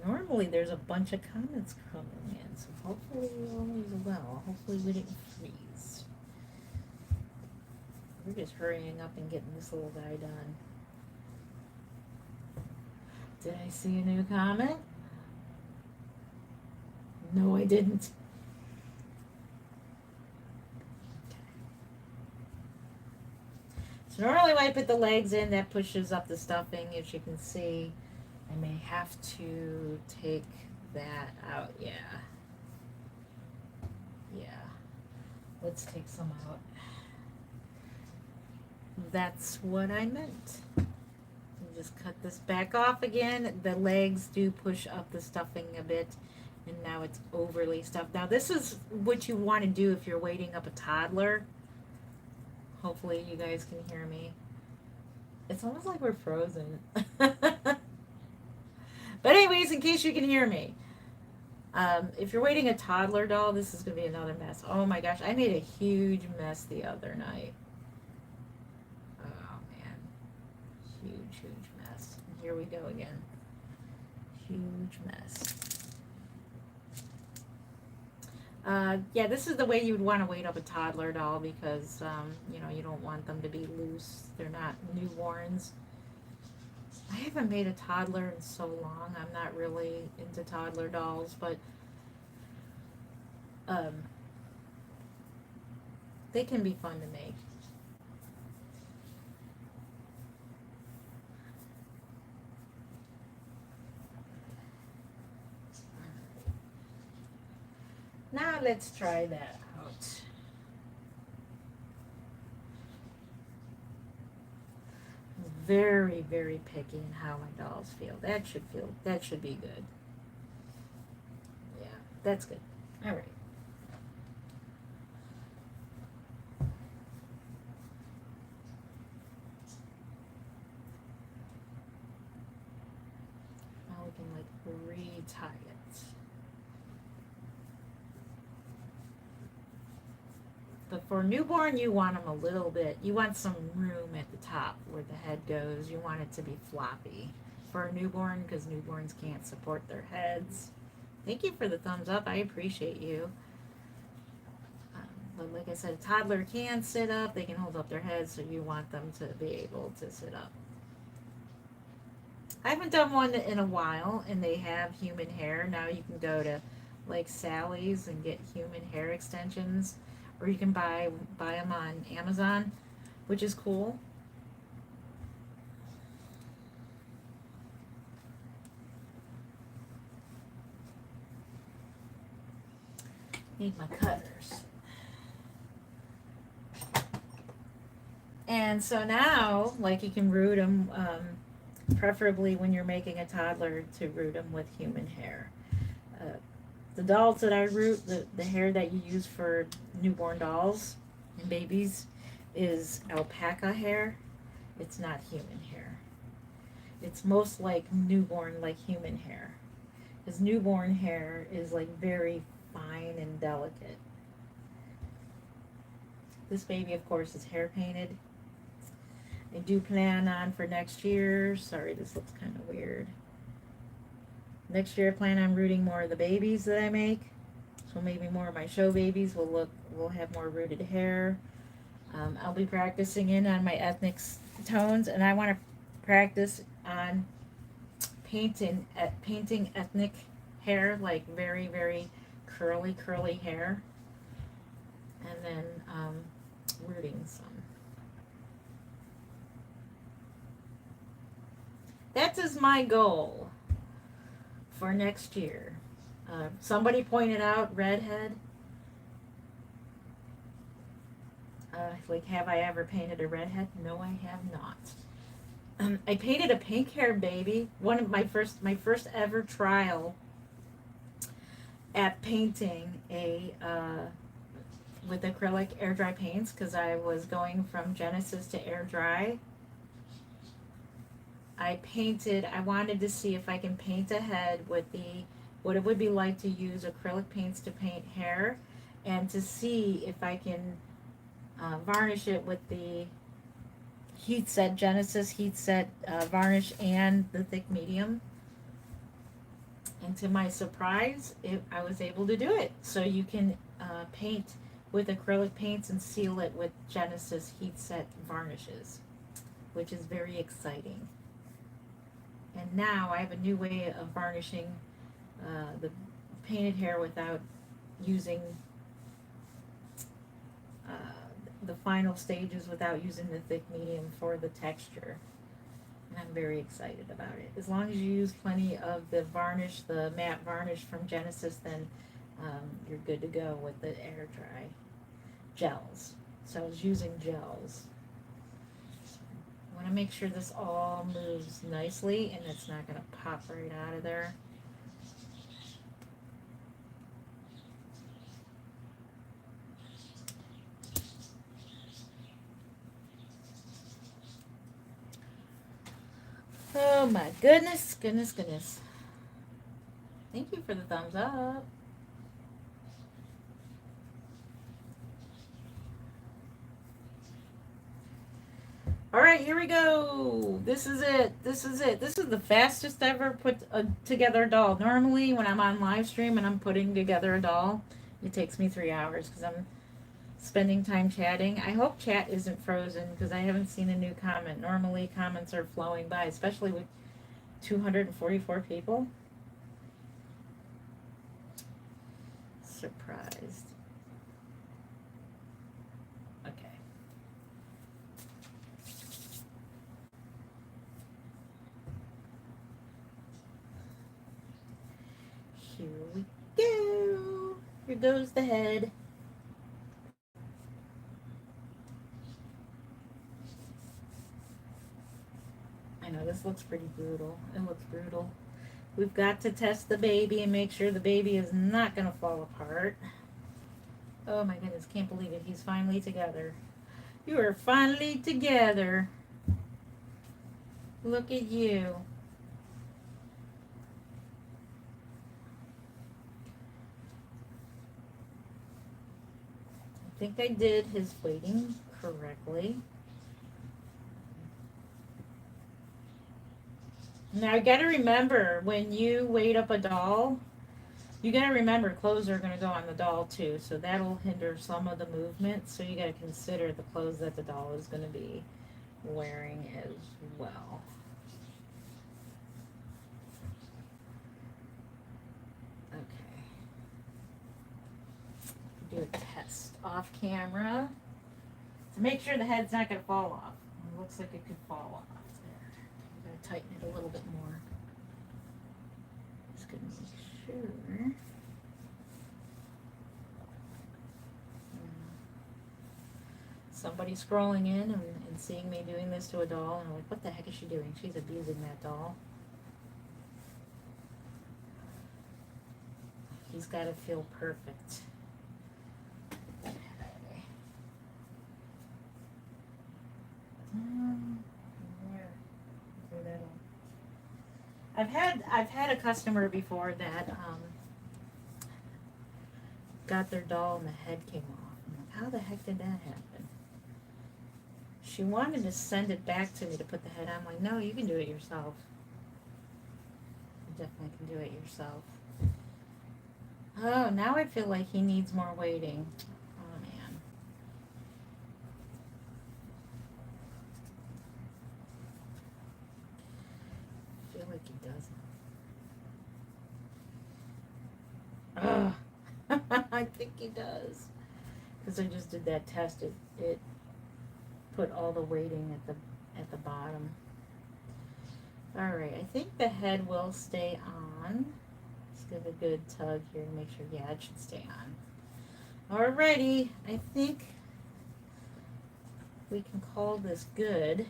Normally there's a bunch of comments coming in, so hopefully all is well. Hopefully we didn't freeze. We're just hurrying up and getting this little guy done. Did I see a new comment? No, I didn't. So normally when I put the legs in, that pushes up the stuffing, as you can see. I may have to take that out. Yeah. Yeah. Let's take some out. That's what I meant. Just cut this back off again. The legs do push up the stuffing a bit, and now it's overly stuffed. Now this is what you want to do if you're weighting up a toddler. Hopefully you guys can hear me. It's almost like we're frozen. But anyways, in case you can hear me, if you're weighting a toddler doll, this is going to be another mess. Oh my gosh, I made a huge mess the other night. Oh man, huge mess. Here we go again. Huge mess. Yeah, this is the way you would want to weight up a toddler doll because, you know, you don't want them to be loose. They're not newborns. I haven't made a toddler in so long. I'm not really into toddler dolls, but they can be fun to make. Now let's try that out. Very, very picky in how my dolls feel. That should be good. Yeah, that's good. All right. Now we can like retie it. But for newborn, you want them a little bit, you want some room at the top where the head goes. You want it to be floppy for a newborn because newborns can't support their heads. Thank you for the thumbs up. I appreciate you. like I said, a toddler can sit up. They can hold up their head, so you want them to be able to sit up. I haven't done one in a while, and they have human hair. Now you can go to like Sally's and get human hair extensions, or you can buy them on Amazon, which is cool. Need my cutters. And so now, like, you can root them, preferably when you're making a toddler, to root them with human hair. The dolls that I root, the hair that you use for newborn dolls and babies, is alpaca hair. It's not human hair. It's most like newborn, like human hair. Because newborn hair is like very fine and delicate. This baby, of course, is hair painted. I do plan on for next year. Sorry, this looks kind of weird. Next year, I plan on rooting more of the babies that I make. So maybe more of my show babies will have more rooted hair. I'll be practicing in on my ethnic tones, and I want to practice on painting ethnic hair, like very, very curly hair, and then rooting some. That is my goal for next year. Somebody pointed out redhead. Like, have I ever painted a redhead? No, I have not. I painted a pink haired baby. One of my first ever trial at painting with acrylic air dry paints, because I was going from Genesis to air dry. I wanted to see if I can paint a head with what it would be like to use acrylic paints to paint hair, and to see if I can varnish it with the Genesis heat set varnish and the thick medium. And to my surprise, I was able to do it. So you can paint with acrylic paints and seal it with Genesis heat set varnishes, which is very exciting. And now I have a new way of varnishing the painted hair without using the final stages, without using the thick medium for the texture. And I'm very excited about it. As long as you use plenty of the varnish, the matte varnish from Genesis, then you're good to go with the air dry gels. So I was using gels. I want to make sure this all moves nicely and it's not going to pop right out of there. Oh my goodness. Thank you for the thumbs up. All right, here we go. This is it. This is the fastest I ever put together a doll. Normally, when I'm on live stream and I'm putting together a doll, it takes me 3 hours because I'm spending time chatting. I hope chat isn't frozen because I haven't seen a new comment. Normally, comments are flowing by, especially with 244 people. Surprised. Okay. Here we go. Here goes the head. I know this looks pretty brutal. It looks brutal. We've got to test the baby and make sure the baby is not going to fall apart. Oh my goodness, can't believe it. He's finally together. You are finally together. Look at you. I think I did his weighting correctly. Now, I got to remember, when you weight up a doll, You gotta remember, clothes are gonna go on the doll too, so that'll hinder some of the movement. So you gotta consider the clothes that the doll is gonna be wearing as well. Okay. Do a test off camera to make sure the head's not gonna fall off. It looks like it could fall off there. I'm gonna tighten it a little bit more. Just gonna make sure. Somebody scrolling in and seeing me doing this to a doll, and I'm like, what the heck is she doing? She's abusing that doll. He's got to feel perfect. I've had a customer before that got their doll and the head came off. I'm like, how the heck did that happen? She wanted to send it back to me to put the head on. I'm like, no, you can do it yourself. You definitely can do it yourself. Oh, now I feel like he needs more weighting. Oh, man. I feel like he doesn't. Oh, I think he does. Because I just did that test. It put all the weighting at the bottom. Alright, I think the head will stay on. Let's give a good tug here to make sure, yeah, it should stay on. Alrighty, I think we can call this good.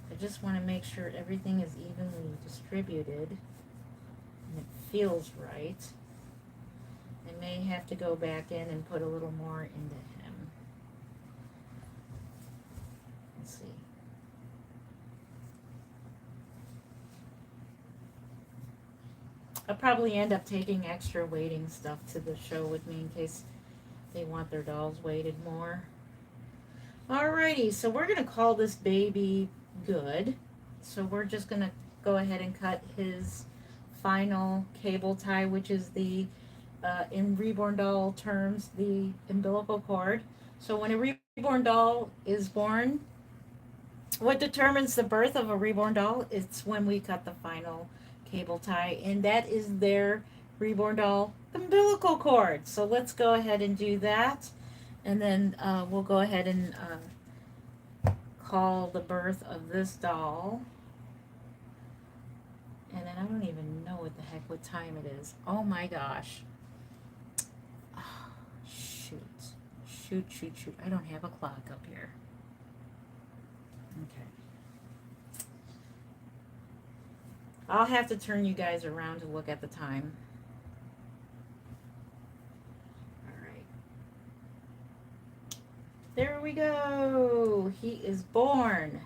I just want to make sure everything is evenly distributed and it feels right. I may have to go back in and put a little more into him. Let's see. I'll probably end up taking extra weighting stuff to the show with me in case they want their dolls weighted more. Alrighty, so we're going to call this baby good. So we're just going to go ahead and cut his final cable tie, which is the, in reborn doll terms, the umbilical cord. So when a reborn doll is born, what determines the birth of a reborn doll? It's when we cut the final cable tie, and that is their reborn doll umbilical cord. So let's go ahead and do that, and then we'll go ahead and call the birth of this doll. And then I don't even know what time it is. Oh my gosh. Oh, shoot. I don't have a clock up here. Okay. I'll have to turn you guys around to look at the time. Alright. There we go. He is born.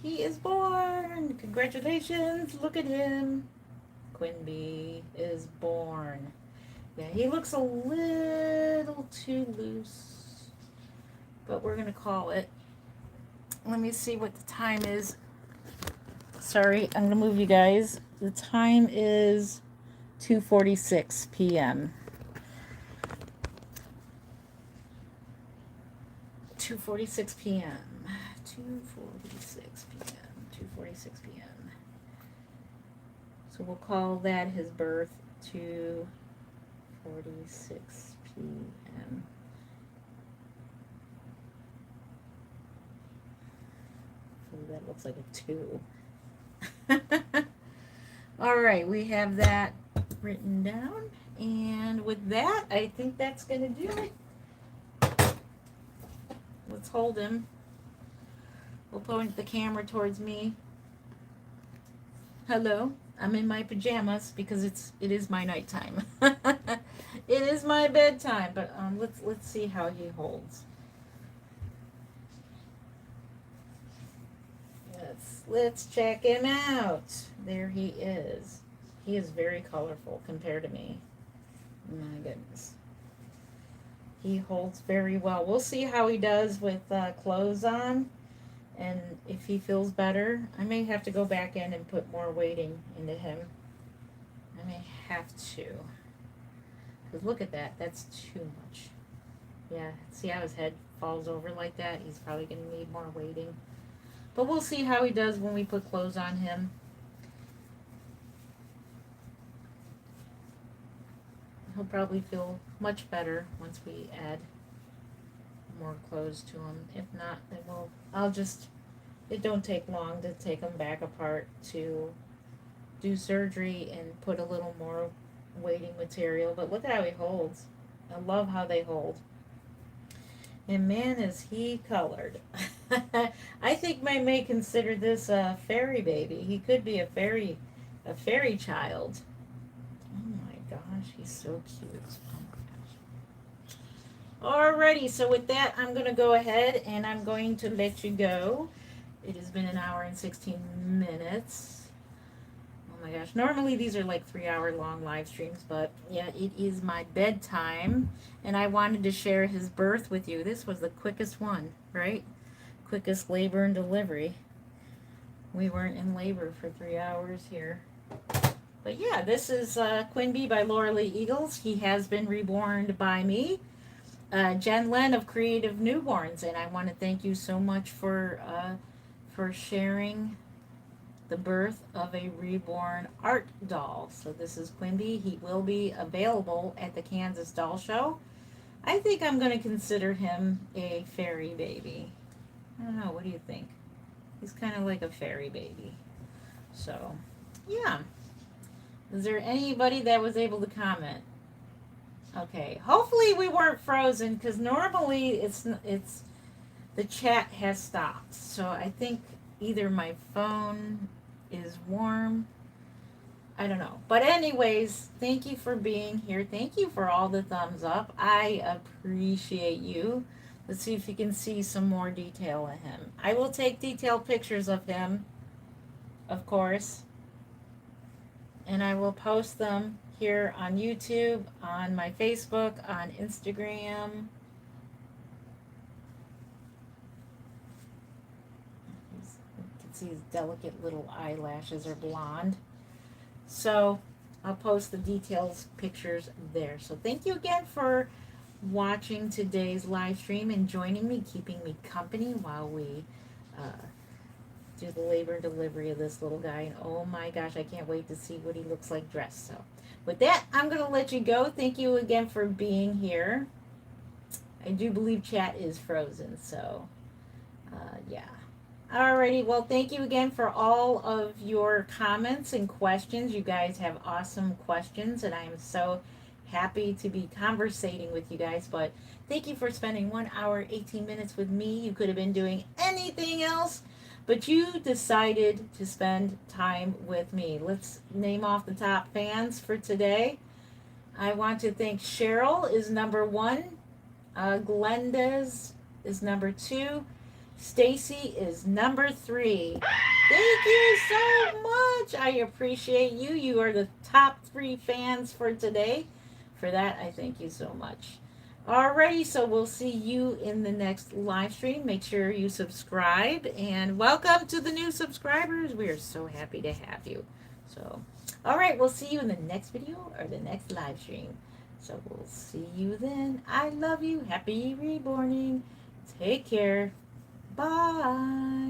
He is born. Congratulations. Look at him. Quinby is born. Yeah, he looks a little too loose, but we're going to call it. Let me see what the time is. Sorry, I'm going to move you guys. The time is 2:46 p.m. 2:46 p.m. 2:46 p.m. 2:46 p.m. So we'll call that his birth, 2:46 p.m. Ooh, that looks like a 2. All right, we have that written down, and with that, I think that's gonna do it. Let's hold him. We'll point the camera towards me. Hello, I'm in my pajamas because it is my nighttime. It is my bedtime, but let's see how he holds. Let's check him out. There he is. He is very colorful compared to me. My goodness. He holds very well. We'll see how he does with clothes on, and if he feels better. I may have to go back in and put more weighting into him. I may have to. Because look at that. That's too much. Yeah, see how his head falls over like that? He's probably going to need more weighting. But we'll see how he does when we put clothes on him. He'll probably feel much better once we add more clothes to him. If not, then it don't take long to take him back apart to do surgery and put a little more weighting material. But look at how he holds. I love how they hold. And man, is he colored. I think I may consider this a fairy baby. He could be a fairy child. Oh my gosh, he's so cute. Oh my gosh. Alrighty, so with that, I'm going to go ahead and I'm going to let you go. It has been an hour and 16 minutes. Oh my gosh, normally these are like 3-hour long live streams, but yeah, it is my bedtime, and I wanted to share his birth with you. This was the quickest one, right? Quickest labor and delivery. We weren't in labor for 3 hours here. But yeah, this is Quinby by Laura Lee Eagles. He has been reborn by me. Jen Len of Creative Newborns, and I want to thank you so much for sharing the birth of a reborn art doll. So this is Quimby. He will be available at the Kansas Doll Show. I think I'm going to consider him a fairy baby. I don't know. What do you think? He's kind of like a fairy baby. So, yeah. Is there anybody that was able to comment? Okay. Hopefully we weren't frozen, because normally it's the chat has stopped. So I think either my phone is warm. I don't know. But anyways, thank you for being here. Thank you for all the thumbs up. I appreciate you. Let's see if you can see some more detail of him. I will take detailed pictures of him, of course. And I will post them here on YouTube, on my Facebook, on Instagram. You can see his delicate little eyelashes are blonde. So I'll post the details, pictures there. So thank you again for watching today's live stream and joining me, keeping me company while we do the labor and delivery of this little guy. And oh my gosh, I can't wait to see what he looks like dressed. So with that, I'm going to let you go. Thank you again for being here. I do believe chat is frozen, so yeah. Alrighty, well, thank you again for all of your comments and questions. You guys have awesome questions, and I am so happy to be conversating with you guys. But thank you for spending 1 hour, 18 minutes with me. You could have been doing anything else, but you decided to spend time with me. Let's name off the top fans for today. I want to thank Cheryl is number 1. Glendez is number 2. Stacy is number 3. Thank you so much. I appreciate you. You are the top 3 fans for today. For that, I thank you so much. Alrighty, so we'll see you in the next live stream. Make sure you subscribe, and welcome to the new subscribers. We are so happy to have you. So, alright, we'll see you in the next video or the next live stream. So we'll see you then. I love you. Happy reborning. Take care. Bye.